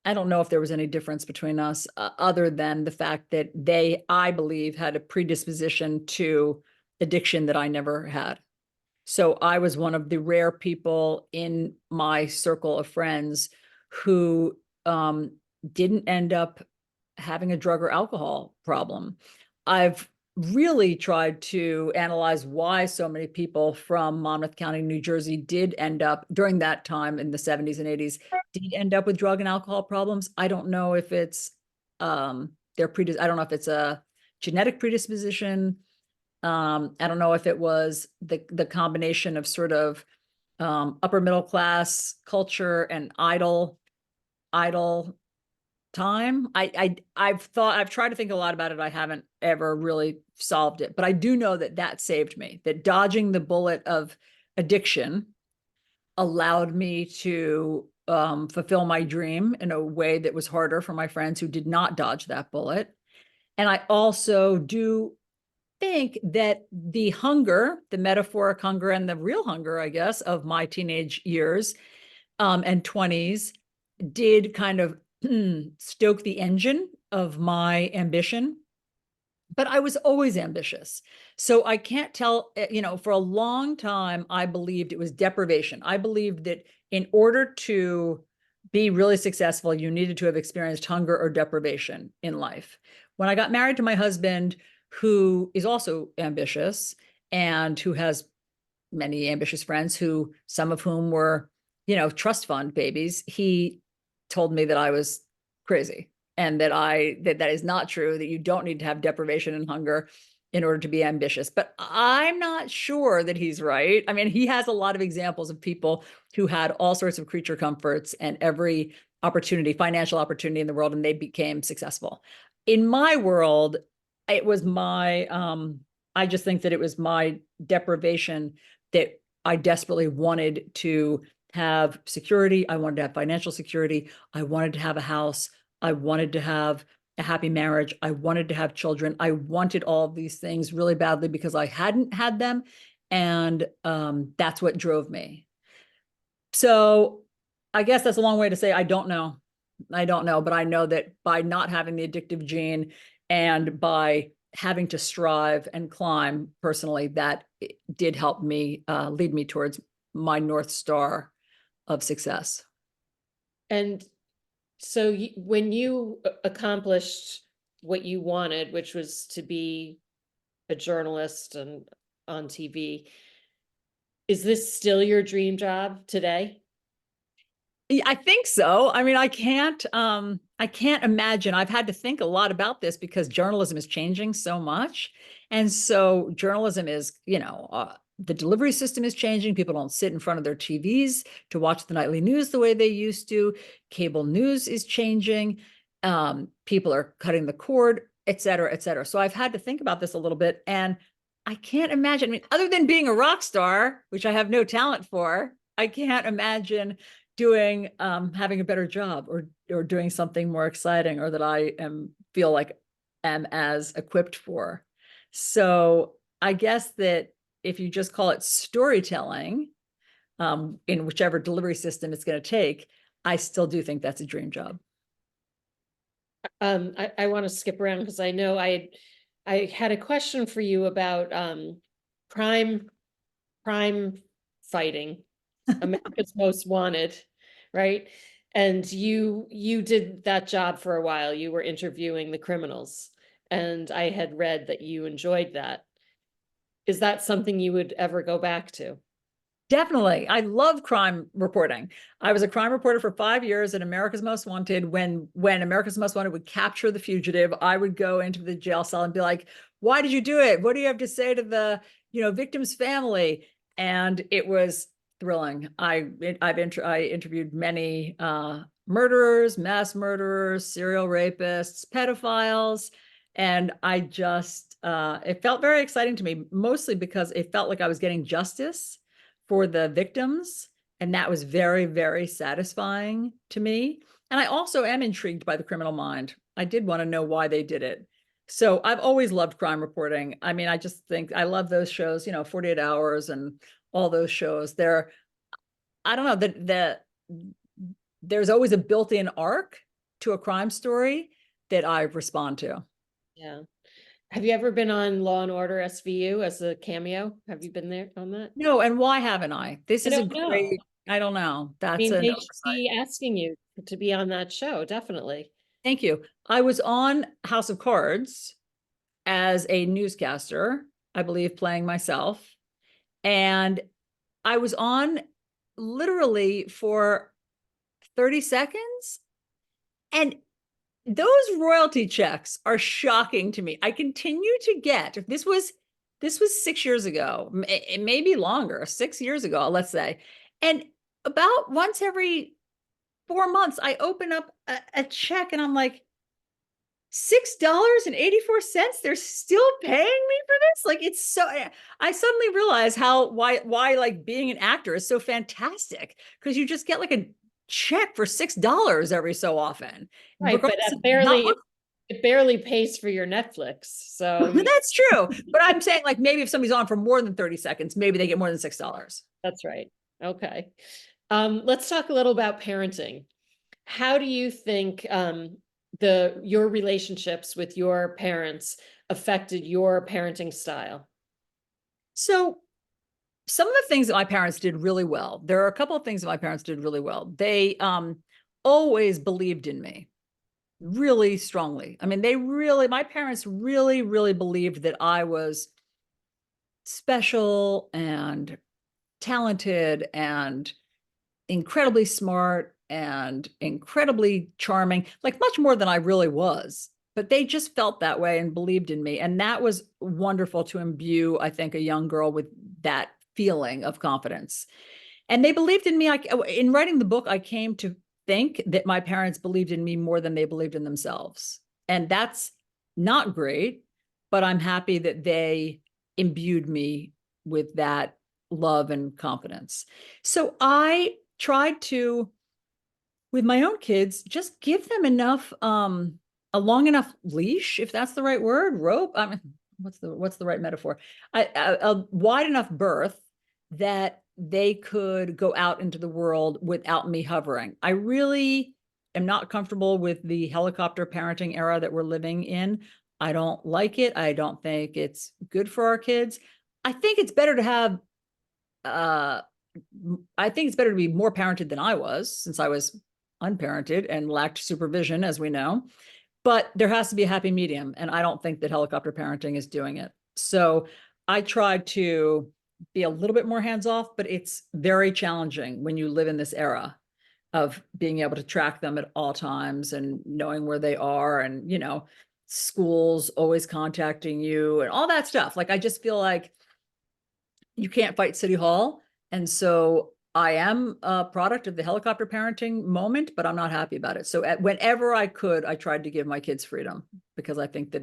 I don't know if there was any difference between us other than the fact that I believe, had a predisposition to addiction that I never had. So I was one of the rare people in my circle of friends who didn't end up having a drug or alcohol problem. I've really tried to analyze why so many people from Monmouth County, New Jersey did end up during that time in the 70s and 80s, did end up with drug and alcohol problems. I don't know if it's I don't know if it's a genetic predisposition. I don't know if it was the combination of sort of upper middle class culture and idle time. I've tried to think a lot about it. I haven't ever really solved it, but I do know that saved me, that dodging the bullet of addiction allowed me to fulfill my dream in a way that was harder for my friends who did not dodge that bullet. And I also do think that the hunger, the metaphoric hunger and the real hunger, I guess, of my teenage years and 20s did kind of stoke the engine of my ambition. But I was always ambitious. So I can't tell, for a long time, I believed it was deprivation. I believed that in order to be really successful, you needed to have experienced hunger or deprivation in life. When I got married to my husband, who is also ambitious and who has many ambitious friends, who some of whom were, trust fund babies, he told me that I was crazy and that is not true, that you don't need to have deprivation and hunger in order to be ambitious. But I'm not sure that he's right. I mean, he has a lot of examples of people who had all sorts of creature comforts and every opportunity, financial opportunity in the world, and they became successful. In my world, it was I just think that it was my deprivation that I desperately wanted to have security. I wanted to have financial security. I wanted to have a house. I wanted to have a happy marriage. I wanted to have children. I wanted all of these things really badly because I hadn't had them. And that's what drove me. So I guess that's a long way to say I don't know. I don't know, but I know that by not having the addictive gene and by having to strive and climb personally, that did help me lead me towards my North Star of success. And so when you accomplished what you wanted, which was to be a journalist and on TV, Is this still your dream job today? I think so. I mean, I can't imagine. I've had to think a lot about this because journalism is changing so much. And so journalism is, the delivery system is changing. People don't sit in front of their TVs to watch the nightly news the way they used to. Cable news is changing. People are cutting the cord, et cetera, et cetera. So I've had to think about this a little bit, and I can't imagine. I mean, other than being a rock star, which I have no talent for, I can't imagine doing having a better job or doing something more exciting, or that I feel like am as equipped for. So I guess that if you just call it storytelling, in whichever delivery system it's going to take, I still do think that's a dream job. I want to skip around because I know I had a question for you about crime fighting, America's Most Wanted, right? And you did that job for a while. You were interviewing the criminals, and I had read that you enjoyed that. Is that something you would ever go back to? Definitely. I love crime reporting. I was a crime reporter for 5 years at America's Most Wanted. When America's Most Wanted would capture the fugitive, I would go into the jail cell and be like, why did you do it? What do you have to say to the, victim's family? And it was thrilling. I interviewed many murderers, mass murderers, serial rapists, pedophiles. And I just, it felt very exciting to me, mostly because it felt like I was getting justice for the victims. And that was very, very satisfying to me. And I also am intrigued by the criminal mind. I did want to know why they did it. So I've always loved crime reporting. I mean, I just think I love those shows, 48 Hours and all those shows. I don't know, there's always a built-in arc to a crime story that I respond to. Yeah. Have you ever been on Law and Order SVU as a cameo? Have you been there on that? No, and why haven't I? This I is a don't know. great, I don't know. I That's mean, an they should oversight. be asking you to be on that show, definitely. Thank you. I was on House of Cards as a newscaster, I believe, playing myself. And I was on literally for 30 seconds. And those royalty checks are shocking to me. I continue to get, this was 6 years ago, it may be longer, 6 years ago, let's say. And about once every 4 months, I open up a check and I'm like, $6.84. They're still paying me for this. Like, it's so, I suddenly realize why like being an actor is so fantastic, because you just get like a check for $6 every so often. Right, but it barely pays for your Netflix. So that's true. But I'm saying, like, maybe if somebody's on for more than 30 seconds, maybe they get more than $6. that's right. Okay. Let's talk a little about parenting. How do you think your relationships with your parents affected your parenting style? So some of the things that my parents did really well, there are a couple of things that my parents did really well. They always believed in me really strongly. I mean, my parents really, really believed that I was special and talented and incredibly smart and incredibly charming, like much more than I really was. But they just felt that way and believed in me. And that was wonderful to imbue, I think, a young girl with that feeling of confidence. And they believed in me. In writing the book, I came to think that my parents believed in me more than they believed in themselves. And that's not great, but I'm happy that they imbued me with that love and confidence. So I tried to, with my own kids, just give them enough, a long enough leash, if that's the right word, rope. I mean, what's the right metaphor? A wide enough berth that they could go out into the world without me hovering. I really am not comfortable with the helicopter parenting era that we're living in. I don't like it. I don't think it's good for our kids. I think it's better to have, I think it's better to be more parented than I was, since I was unparented and lacked supervision, as we know. But there has to be a happy medium. And I don't think that helicopter parenting is doing it. So I tried to be a little bit more hands off, but it's very challenging when you live in this era of being able to track them at all times and knowing where they are, and, you know, schools always contacting you and all that stuff. Like, I just feel like you can't fight City Hall. And so I am a product of the helicopter parenting moment, but I'm not happy about it. So whenever I could, I tried to give my kids freedom, because I think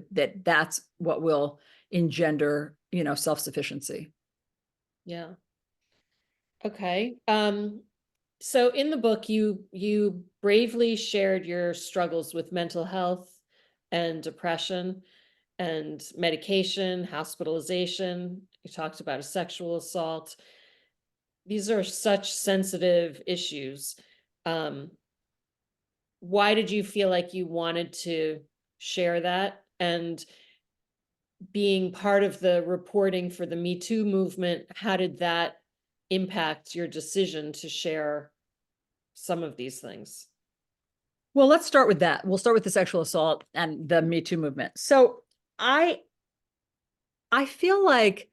that's what will engender, you know, self-sufficiency. Yeah. Okay. So in the book, you bravely shared your struggles with mental health and depression and medication, hospitalization. You talked about a sexual assault. These are such sensitive issues. Why did you feel like you wanted to share that? And being part of the reporting for the Me Too movement, how did that impact your decision to share some of these things? Well, let's start with that. We'll start with the sexual assault and the Me Too movement. So I feel like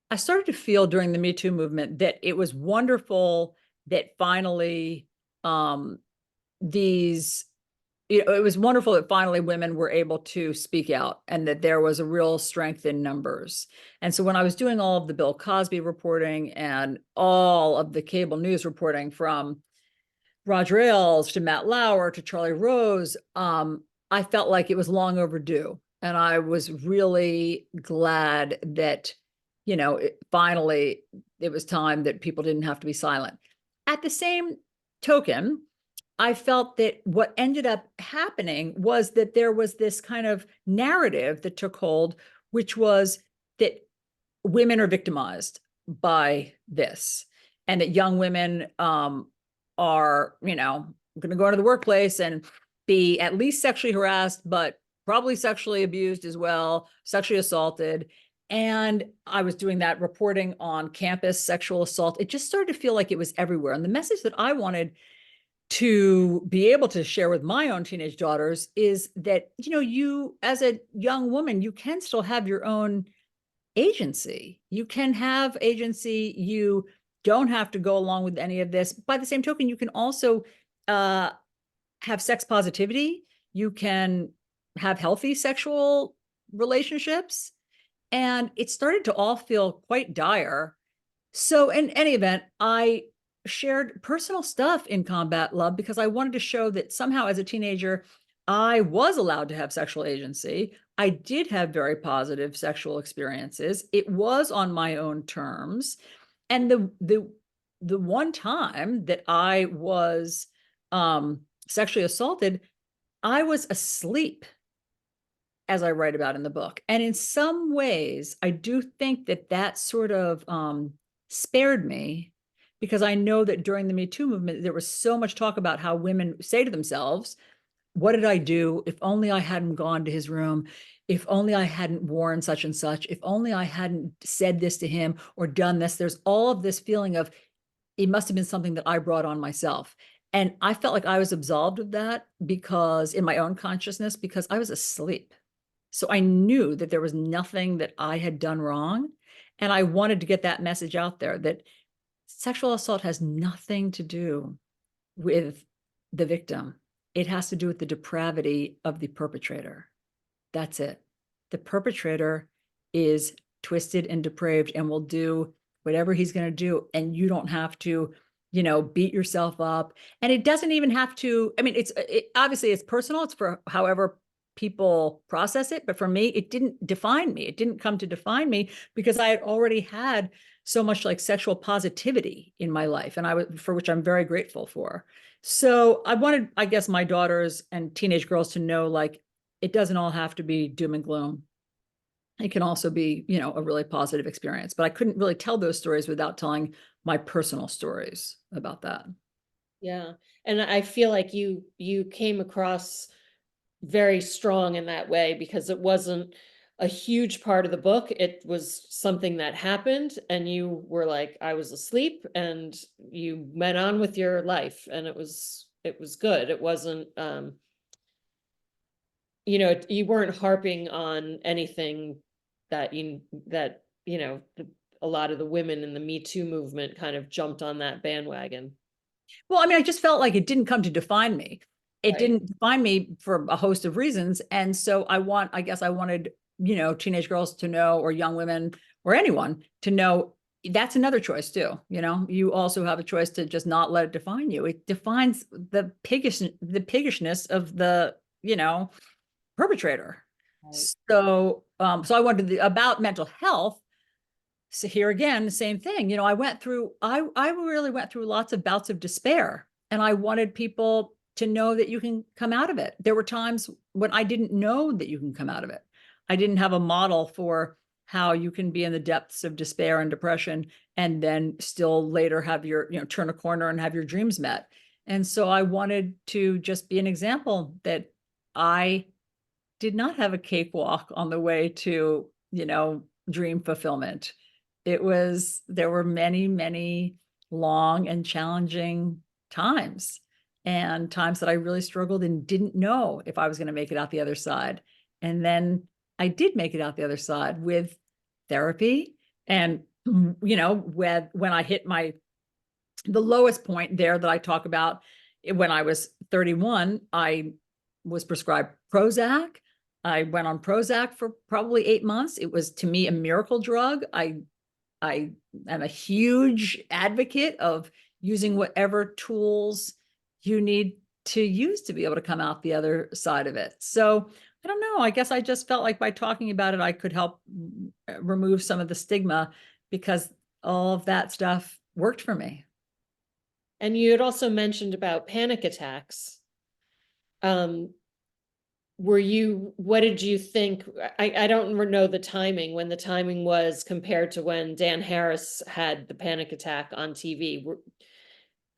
I started to feel during the Me Too movement that it was wonderful that finally these, you know, it was wonderful that finally women were able to speak out and that there was a real strength in numbers. And so when I was doing all of the Bill Cosby reporting and all of the cable news reporting, from Roger Ailes to Matt Lauer to Charlie Rose, I felt like it was long overdue. And I was really glad that, you know, finally it was time that people didn't have to be silent. At the same token, I felt that what ended up happening was that there was this kind of narrative that took hold, which was that women are victimized by this, and that young women are, you know, going to go into the workplace and be at least sexually harassed, but probably sexually abused as well, sexually assaulted. And I was doing that reporting on campus sexual assault. It just started to feel like it was everywhere. And the message that I wanted to be able to share with my own teenage daughters is that, you know, you as a young woman, you can still have your own agency. You can have agency. You don't have to go along with any of this. By the same token, you can also have sex positivity. You can have healthy sexual relationships. And it started to all feel quite dire. So in any event, I shared personal stuff in Combat Love because I wanted to show that somehow as a teenager, I was allowed to have sexual agency. I did have very positive sexual experiences. It was on my own terms. And the one time that I was sexually assaulted, I was asleep, as I write about in the book. And in some ways, I do think that that sort of spared me, because I know that during the Me Too movement, there was so much talk about how women say to themselves, what did I do? If only I hadn't gone to his room. If only I hadn't worn such and such. If only I hadn't said this to him or done this. There's all of this feeling of it must have been something that I brought on myself. And I felt like I was absolved of that because in my own consciousness, because I was asleep. So I knew that there was nothing that I had done wrong. And I wanted to get that message out there that sexual assault has nothing to do with the victim. It has to do with the depravity of the perpetrator. That's it. The perpetrator is twisted and depraved and will do whatever he's going to do. And you don't have to, you know, beat yourself up. And it doesn't even have to, I mean, obviously it's personal. It's for however people process it. But for me, it didn't define me. It didn't come to define me because I had already had so much like sexual positivity in my life. And for which I'm very grateful for. So I wanted, I guess, my daughters and teenage girls to know, like, it doesn't all have to be doom and gloom. It can also be, you know, a really positive experience. But I couldn't really tell those stories without telling my personal stories about that. Yeah. And I feel like you came across very strong in that way because it wasn't a huge part of the book. It was something that happened and you were like, I was asleep, and you went on with your life, and it was good. It wasn't you know, you weren't harping on anything that you know, a lot of the women in the Me Too movement kind of jumped on that bandwagon. Well, I mean, I just felt like it didn't come to define me. It Right. didn't define me for a host of reasons. And so I guess I wanted, teenage girls to know, or young women, or anyone to know that's another choice too. You also have a choice to just not let it define you. It defines the piggishness of the, perpetrator. Right. So I wanted about mental health. So here again, the same thing. I really went through lots of bouts of despair, and I wanted people to know that you can come out of it. There were times when I didn't know that you can come out of it. I didn't have a model for how you can be in the depths of despair and depression and then still later have your, turn a corner and have your dreams met. And so I wanted to just be an example that I did not have a cakewalk on the way to, dream fulfillment. There were many, many long and challenging times, and times that I really struggled and didn't know if I was going to make it out the other side. And then I did make it out the other side with therapy. And, when I hit the lowest point there that I talk about, when I was 31, I was prescribed Prozac. I went on Prozac for probably 8 months. It was, to me, a miracle drug. I am a huge advocate of using whatever tools you need to use to be able to come out the other side of it. So I don't know. I guess I just felt like by talking about it, I could help remove some of the stigma, because all of that stuff worked for me. And you had also mentioned about panic attacks. What did you think? I don't know the timing, when the timing was compared to when Dan Harris had the panic attack on TV.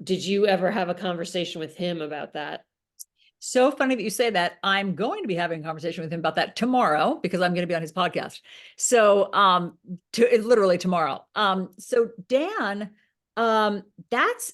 Did you ever have a conversation with him about that? So funny that you say that. I'm going to be having a conversation with him about that tomorrow, because I'm going to be on his podcast. So literally tomorrow. So Dan, that's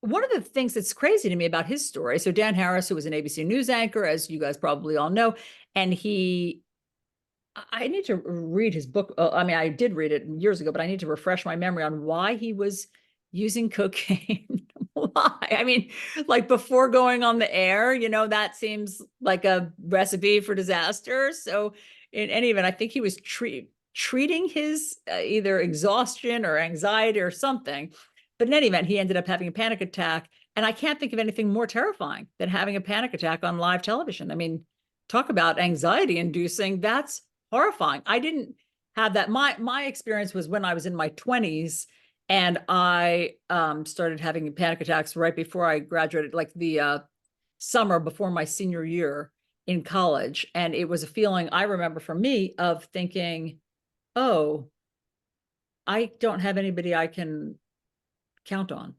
one of the things that's crazy to me about his story. So Dan Harris, who was an ABC News anchor, as you guys probably all know, and I need to read his book. I mean, I did read it years ago, but I need to refresh my memory on why he was using cocaine. Why? I mean, like, before going on the air, that seems like a recipe for disaster. So in any event, I think he was treating his either exhaustion or anxiety or something. But in any event, he ended up having a panic attack. And I can't think of anything more terrifying than having a panic attack on live television. I mean, talk about anxiety inducing. That's horrifying. I didn't have that. My experience was when I was in my 20s, and I started having panic attacks right before I graduated, like the summer before my senior year in college. And it was a feeling I remember for me of thinking, oh, I don't have anybody I can count on.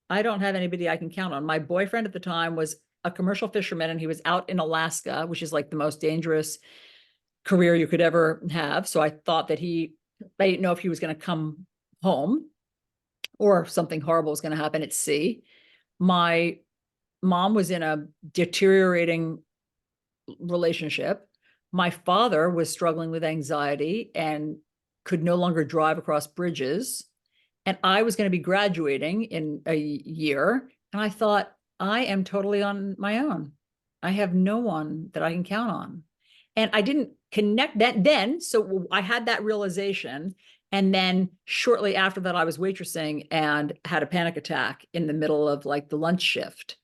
I don't have anybody I can count on. My boyfriend at the time was a commercial fisherman, and he was out in Alaska, which is like the most dangerous career you could ever have. So I thought that I didn't know if he was going to come home or something horrible was going to happen at sea. My mom was in a deteriorating relationship. My father was struggling with anxiety and could no longer drive across bridges. And I was going to be graduating in a year. And I thought, I am totally on my own. I have no one that I can count on. And I didn't connect that then. So I had that realization. And then shortly after that, I was waitressing and had a panic attack in the middle of like the lunch shift.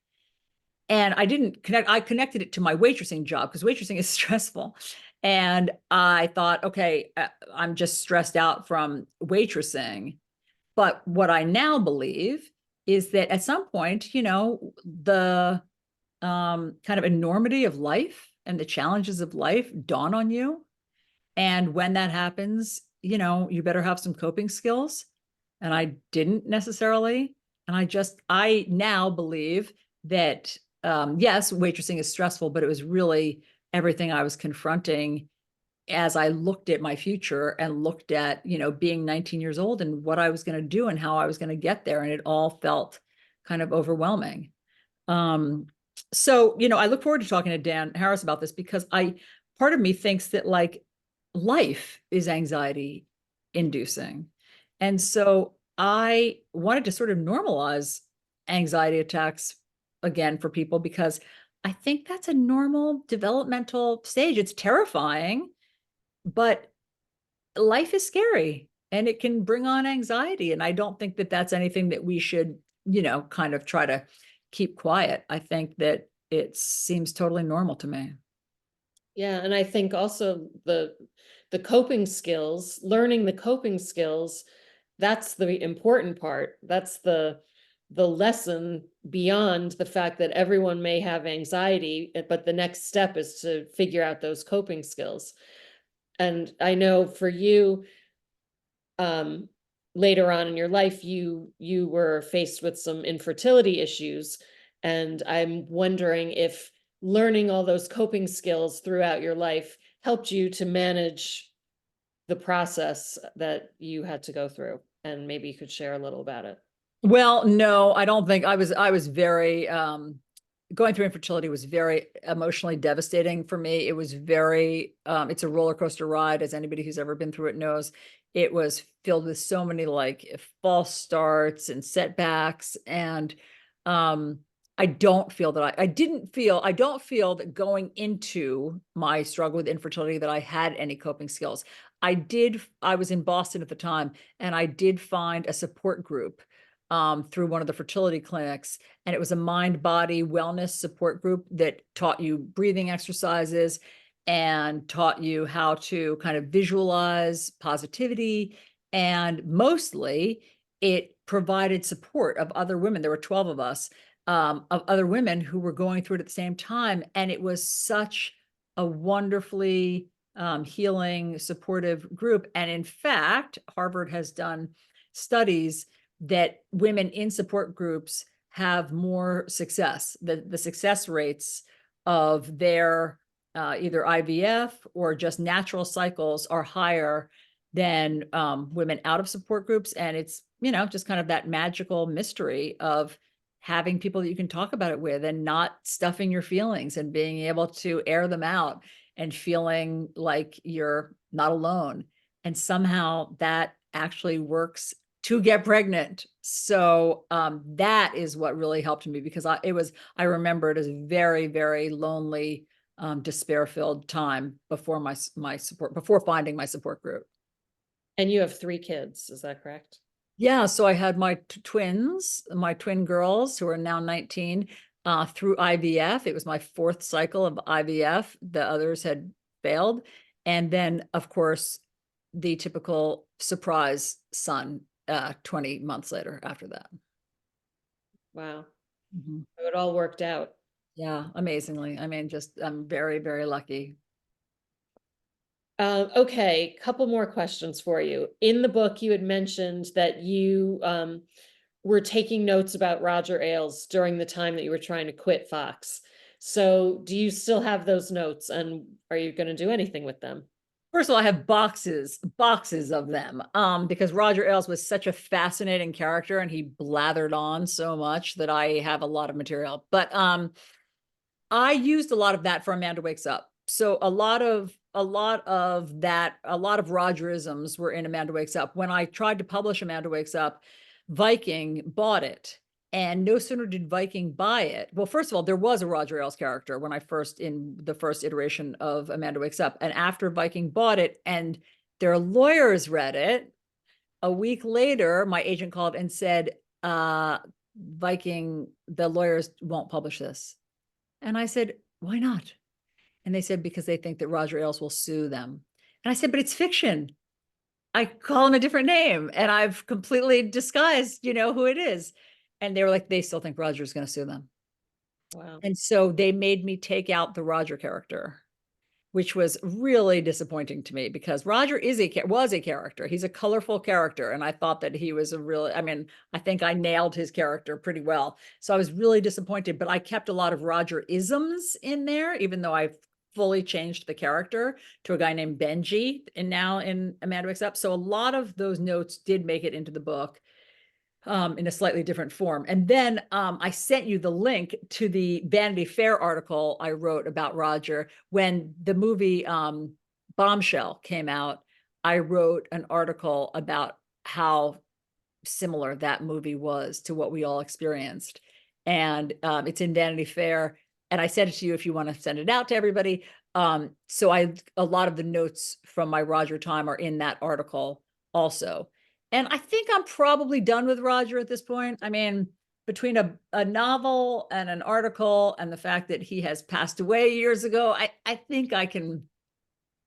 And I didn't connect, I connected it to my waitressing job, because waitressing is stressful. And I thought, okay, I'm just stressed out from waitressing. But what I now believe is that at some point, the kind of enormity of life and the challenges of life dawn on you. And when that happens, you better have some coping skills. And I didn't necessarily. And I now believe that, yes, waitressing is stressful, but it was really everything I was confronting as I looked at my future and looked at, being 19 years old and what I was going to do and how I was going to get there. And it all felt kind of overwhelming. So, I look forward to talking to Dan Harris about this, because part of me thinks that, like, life is anxiety inducing. And so I wanted to sort of normalize anxiety attacks again for people, because I think that's a normal developmental stage. It's terrifying, but life is scary and it can bring on anxiety. And I don't think that that's anything that we should, kind of try to keep quiet. I think that it seems totally normal to me. Yeah, and I think also the coping skills, learning the coping skills, that's the important part. That's the lesson beyond the fact that everyone may have anxiety, but the next step is to figure out those coping skills. And I know for you, um, later on in your life, you were faced with some infertility issues, and I'm wondering if learning all those coping skills throughout your life helped you to manage the process that you had to go through, and maybe you could share a little about it. Well, no, I don't think I was very, going through infertility was very emotionally devastating for me. It was very, it's a roller coaster ride, as anybody who's ever been through it knows. It was filled with so many like false starts and setbacks. And I don't feel that I don't feel that going into my struggle with infertility that I had any coping skills. I was in Boston at the time, and I did find a support group through one of the fertility clinics. And it was a mind body wellness support group that taught you breathing exercises and taught you how to kind of visualize positivity. And mostly it provided support of other women. There were 12 of us, of other women who were going through it at the same time. And it was such a wonderfully healing, supportive group. And in fact, Harvard has done studies that women in support groups have more success. The success rates of their either IVF or just natural cycles are higher than women out of support groups. And it's, just kind of that magical mystery of having people that you can talk about it with and not stuffing your feelings and being able to air them out and feeling like you're not alone. And somehow that actually works to get pregnant. So that is what really helped me, because I remember it as a very, very lonely, despair-filled time before before finding my support group. And you have 3 kids, is that correct? Yeah, so I had my twins, my twin girls who are now 19 through IVF. It was my 4th cycle of IVF. The others had failed. And then, of course, the typical surprise son 20 months later after that. Wow. Mm-hmm. So it all worked out. Yeah, amazingly. I mean, I'm very, very lucky. Okay, couple more questions for you. In the book, you had mentioned that you were taking notes about Roger Ailes during the time that you were trying to quit Fox. So do you still have those notes, and are you going to do anything with them? First of all, I have boxes of them, because Roger Ailes was such a fascinating character and he blathered on so much that I have a lot of material. But I used a lot of that for Amanda Wakes Up. So a lot of Rogerisms were in Amanda Wakes Up. When I tried to publish Amanda Wakes Up, Viking bought it. And no sooner did Viking buy it. Well, first of all, there was a Roger Ailes character in the first iteration of Amanda Wakes Up. And after Viking bought it and their lawyers read it, a week later, my agent called and said, Viking, the lawyers won't publish this. And I said, why not? And they said, because they think that Roger Ailes will sue them. And I said, but it's fiction. I call him a different name and I've completely disguised, who it is. And they were like, they still think Roger's going to sue them. Wow. And so they made me take out the Roger character, which was really disappointing to me, because Roger was a character. He's a colorful character. And I thought that he was I think I nailed his character pretty well. So I was really disappointed, but I kept a lot of Roger isms in there, even though I've fully changed the character to a guy named Benji and now in Amanda Wakes Up. So a lot of those notes did make it into the book in a slightly different form. And then I sent you the link to the Vanity Fair article I wrote about Roger when the movie Bombshell came out. I wrote an article about how similar that movie was to what we all experienced. And it's in Vanity Fair. And I sent it to you if you want to send it out to everybody. So a lot of the notes from my Roger time are in that article also. And I think I'm probably done with Roger at this point. I mean, between a novel and an article and the fact that he has passed away years ago, I think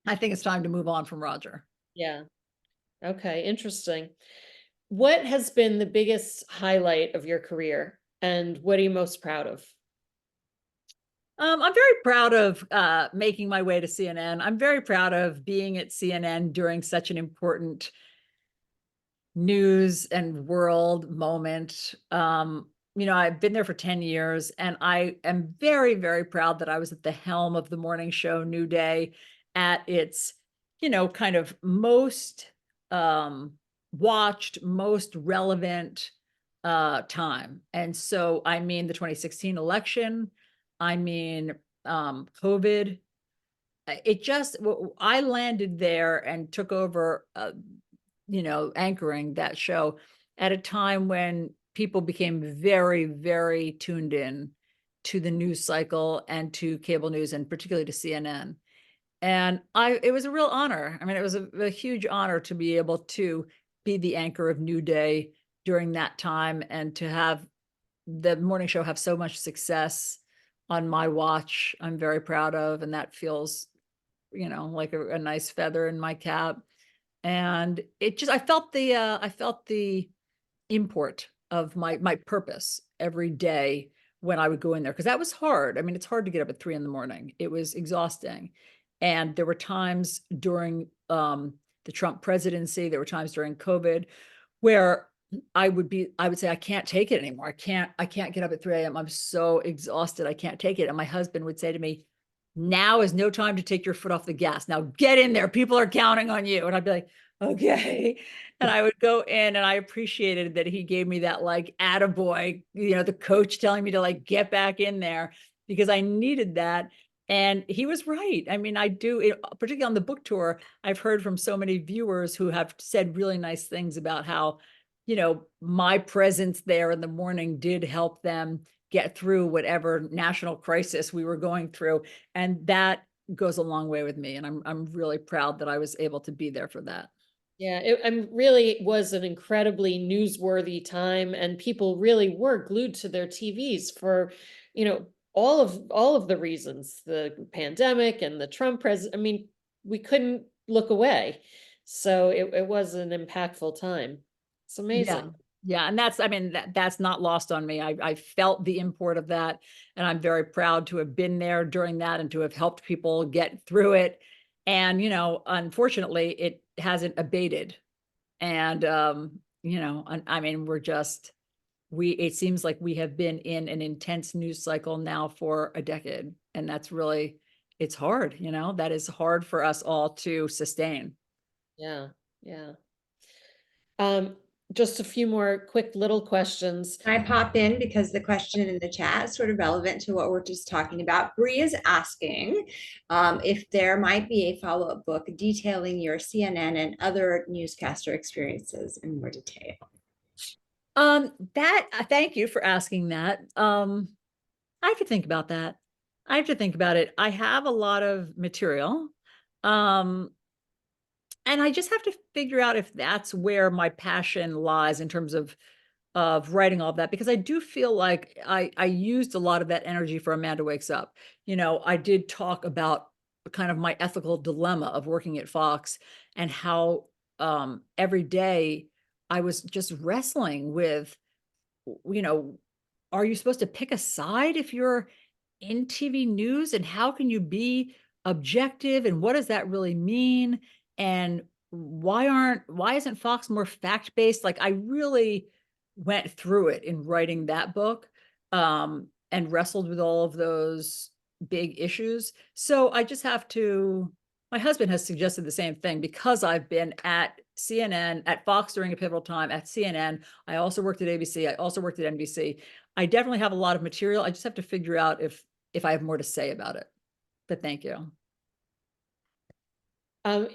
it's time to move on from Roger. Yeah. Okay, interesting. What has been the biggest highlight of your career, and what are you most proud of? I'm very proud of making my way to CNN. I'm very proud of being at CNN during such an important news and world moment. I've been there for 10 years, and I am very, very proud that I was at the helm of the morning show New Day at its, kind of most watched, most relevant time. And so, I mean, the 2016 election, I mean, COVID. I landed there and took over, anchoring that show at a time when people became very, very tuned in to the news cycle and to cable news, and particularly to CNN. And it was a real honor. I mean, it was a huge honor to be able to be the anchor of New Day during that time, and to have the morning show have so much success on my watch. I'm very proud of, and that feels, like a nice feather in my cap. And I felt the import of my purpose every day when I would go in there, because that was hard. I mean, it's hard to get up at 3 a.m. It was exhausting. And there were times during the Trump presidency, there were times during COVID where I would say, I can't take it anymore. I can't get up at 3 a.m. I'm so exhausted. I can't take it. And my husband would say to me, now is no time to take your foot off the gas. Now get in there. People are counting on you. And I'd be like, okay. And I would go in, and I appreciated that he gave me that like attaboy, the coach telling me to like get back in there, because I needed that. And he was right. I mean, particularly on the book tour, I've heard from so many viewers who have said really nice things about how, my presence there in the morning did help them get through whatever national crisis we were going through. And that goes a long way with me. And I'm really proud that I was able to be there for that. Yeah, it really was an incredibly newsworthy time, and people really were glued to their TVs for, all of the reasons, the pandemic and the Trump president. I mean, we couldn't look away. So it was an impactful time. It's Yeah. amazing. Yeah. And that's not lost on me. I felt the import of that. And I'm very proud to have been there during that and to have helped people get through it. And, unfortunately, it hasn't abated. And, I mean, it seems like we have been in an intense news cycle now for a decade. And it's hard, that is hard for us all to sustain. Yeah. Yeah. Um, just a few more quick little questions. I pop in because the question in the chat is sort of relevant to what we're just talking about. Bree is asking if there might be a follow-up book detailing your CNN and other newscaster experiences in more detail. Thank you for asking that. I have to think about that. I have to think about it. I have a lot of material. And I just have to figure out if that's where my passion lies in terms of writing all of that, because I do feel like I used a lot of that energy for Amanda Wakes Up. I did talk about kind of my ethical dilemma of working at Fox, and how every day I was just wrestling with, are you supposed to pick a side if you're in TV news, and how can you be objective, and what does that really mean? And why isn't Fox more fact-based? Like, I really went through it in writing that book, and wrestled with all of those big issues. So I just have to, my husband has suggested the same thing, because I've been at CNN, at Fox during a pivotal time, at CNN. I also worked at ABC. I also worked at NBC. I definitely have a lot of material. I just have to figure out if I have more to say about it. But thank you.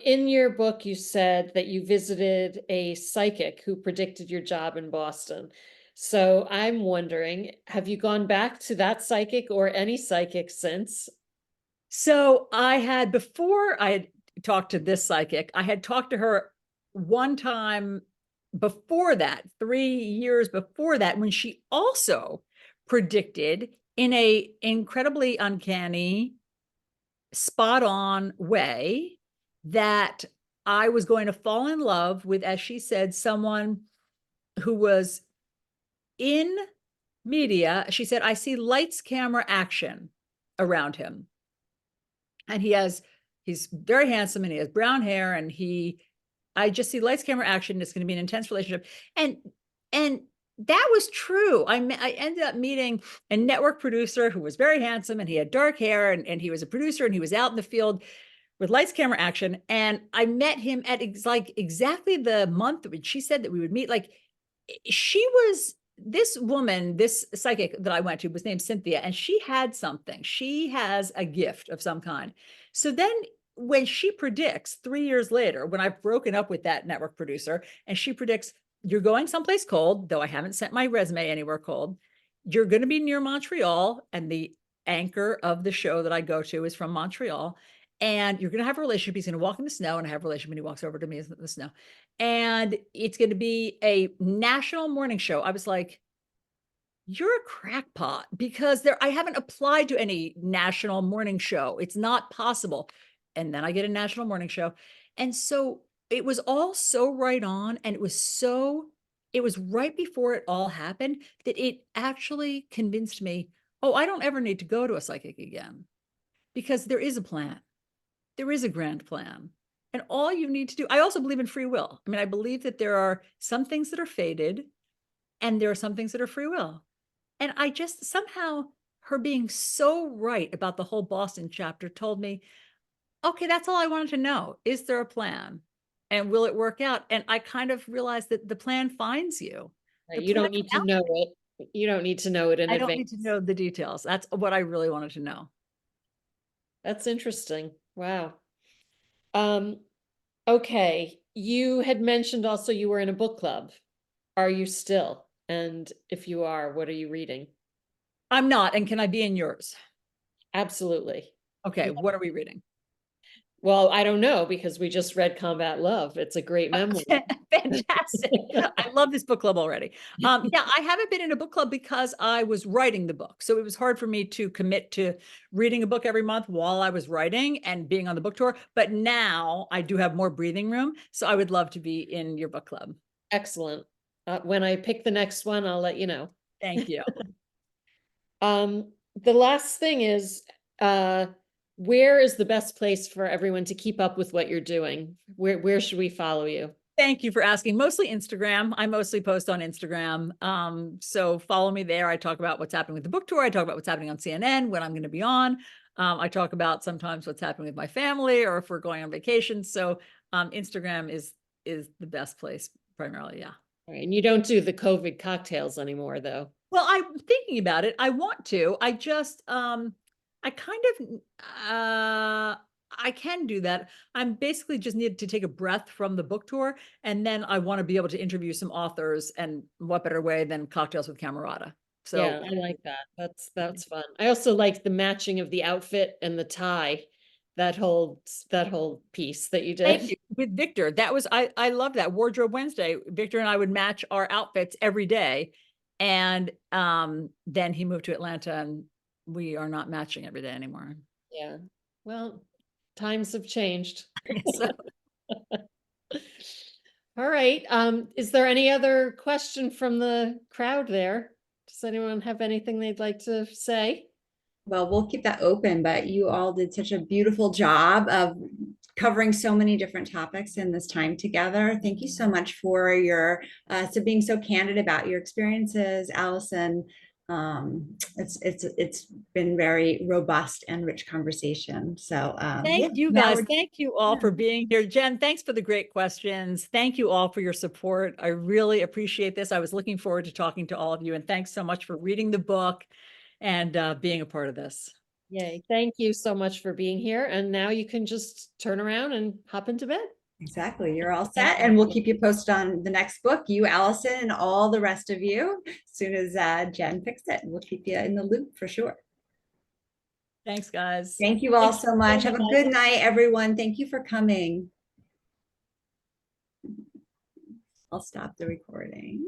In your book, you said that you visited a psychic who predicted your job in Boston. So I'm wondering, have you gone back to that psychic or any psychic since? So before I had talked to this psychic, I had talked to her one time before that, 3 years before that, when she also predicted in a incredibly uncanny, spot on way that I was going to fall in love with, as she said, someone who was in media. She said, I see lights, camera, action around him. And he's very handsome and he has brown hair and I just see lights, camera, action. It's going to be an intense relationship. And that was true. I ended up meeting a network producer who was very handsome and he had dark hair and he was a producer and he was out in the field with lights, camera, action. And I met him at exactly the month when she said that we would meet. Like, this woman, this psychic that I went to was named Cynthia, and she had something. She has a gift of some kind. So then when she predicts 3 years later, when I've broken up with that network producer, and she predicts, you're going someplace cold, though I haven't sent my resume anywhere cold. You're going to be near Montreal, and the anchor of the show that I go to is from Montreal. And you're going to have a relationship. He's going to walk in the snow, and I have a relationship, and he walks over to me in the snow. And it's going to be a national morning show. I was like, you're a crackpot, because I haven't applied to any national morning show. It's not possible. And then I get a national morning show. And so it was all so right on. And it was right before it all happened that it actually convinced me, oh, I don't ever need to go to a psychic again, because there is a plan. There is a grand plan. And all you need to do, I also believe in free will. I mean, I believe that there are some things that are fated and there are some things that are free will. And I just somehow, her being so right about the whole Boston chapter told me, okay, that's all I wanted to know. Is there a plan? And will it work out? And I kind of realized that the plan finds you. The You plan don't need to know it. You don't need to know it in I advance. don't need to know the details. That's what I really wanted to know. That's interesting. Wow. Okay. You had mentioned also you were in a book club. Are you still? And if you are, what are you reading? I'm not. And can I be in yours? Absolutely. Okay. Yeah. What are we reading? Well, I don't know, because we just read Combat Love. It's a great memoir. Fantastic. I love this book club already. Yeah, I haven't been in a book club because I was writing the book. So it was hard for me to commit to reading a book every month while I was writing and being on the book tour. But now I do have more breathing room. So I would love to be in your book club. Excellent. When I pick the next one, I'll let you know. Thank you. The last thing is, where is the best place for everyone to keep up with what you're doing? Where should we follow you? Thank you for asking. Mostly Instagram. I mostly post on Instagram. So follow me there. I talk about what's happening with the book tour. I talk about what's happening on CNN, when I'm going to be on. I talk about sometimes what's happening with my family or if we're going on vacation. So Instagram is the best place primarily. Yeah. All right. And you don't do the COVID cocktails anymore, though. Well, I'm thinking about it. I want to. I just, I kind of, I can do that. I'm basically just needed to take a breath from the book tour, and then I want to be able to interview some authors, and what better way than cocktails with Camerota. So yeah, I like that. That's fun. I also like the matching of the outfit and the tie, that whole piece that you did. Thank you. With Victor, that was, I love that Wardrobe Wednesday. Victor and I would match our outfits every day. And then he moved to Atlanta and we are not matching every day anymore. Yeah. Well, times have changed. So, all right. Is there any other question from the crowd there? Does anyone have anything they'd like to say? Well, we'll keep that open, but you all did such a beautiful job of covering so many different topics in this time together. Thank you so much for your being so candid about your experiences, Alisyn. It's been very robust and rich conversation. So thank you guys. Thank you all for being here. Jen, thanks for the great questions. Thank you all for your support. I really appreciate this. I was looking forward to talking to all of you, and thanks so much for reading the book and being a part of this. Yay. Thank you so much for being here. And now you can just turn around and hop into bed. Exactly. You're all Thank set, and we'll you. keep you posted on the next book, you, Alisyn, and all the rest of you, as soon as Jen picks it. We'll keep you in the loop for sure. Thanks, guys. Thank you all Thanks so much. so Have a much. good night, everyone. Thank you for coming. I'll stop the recording.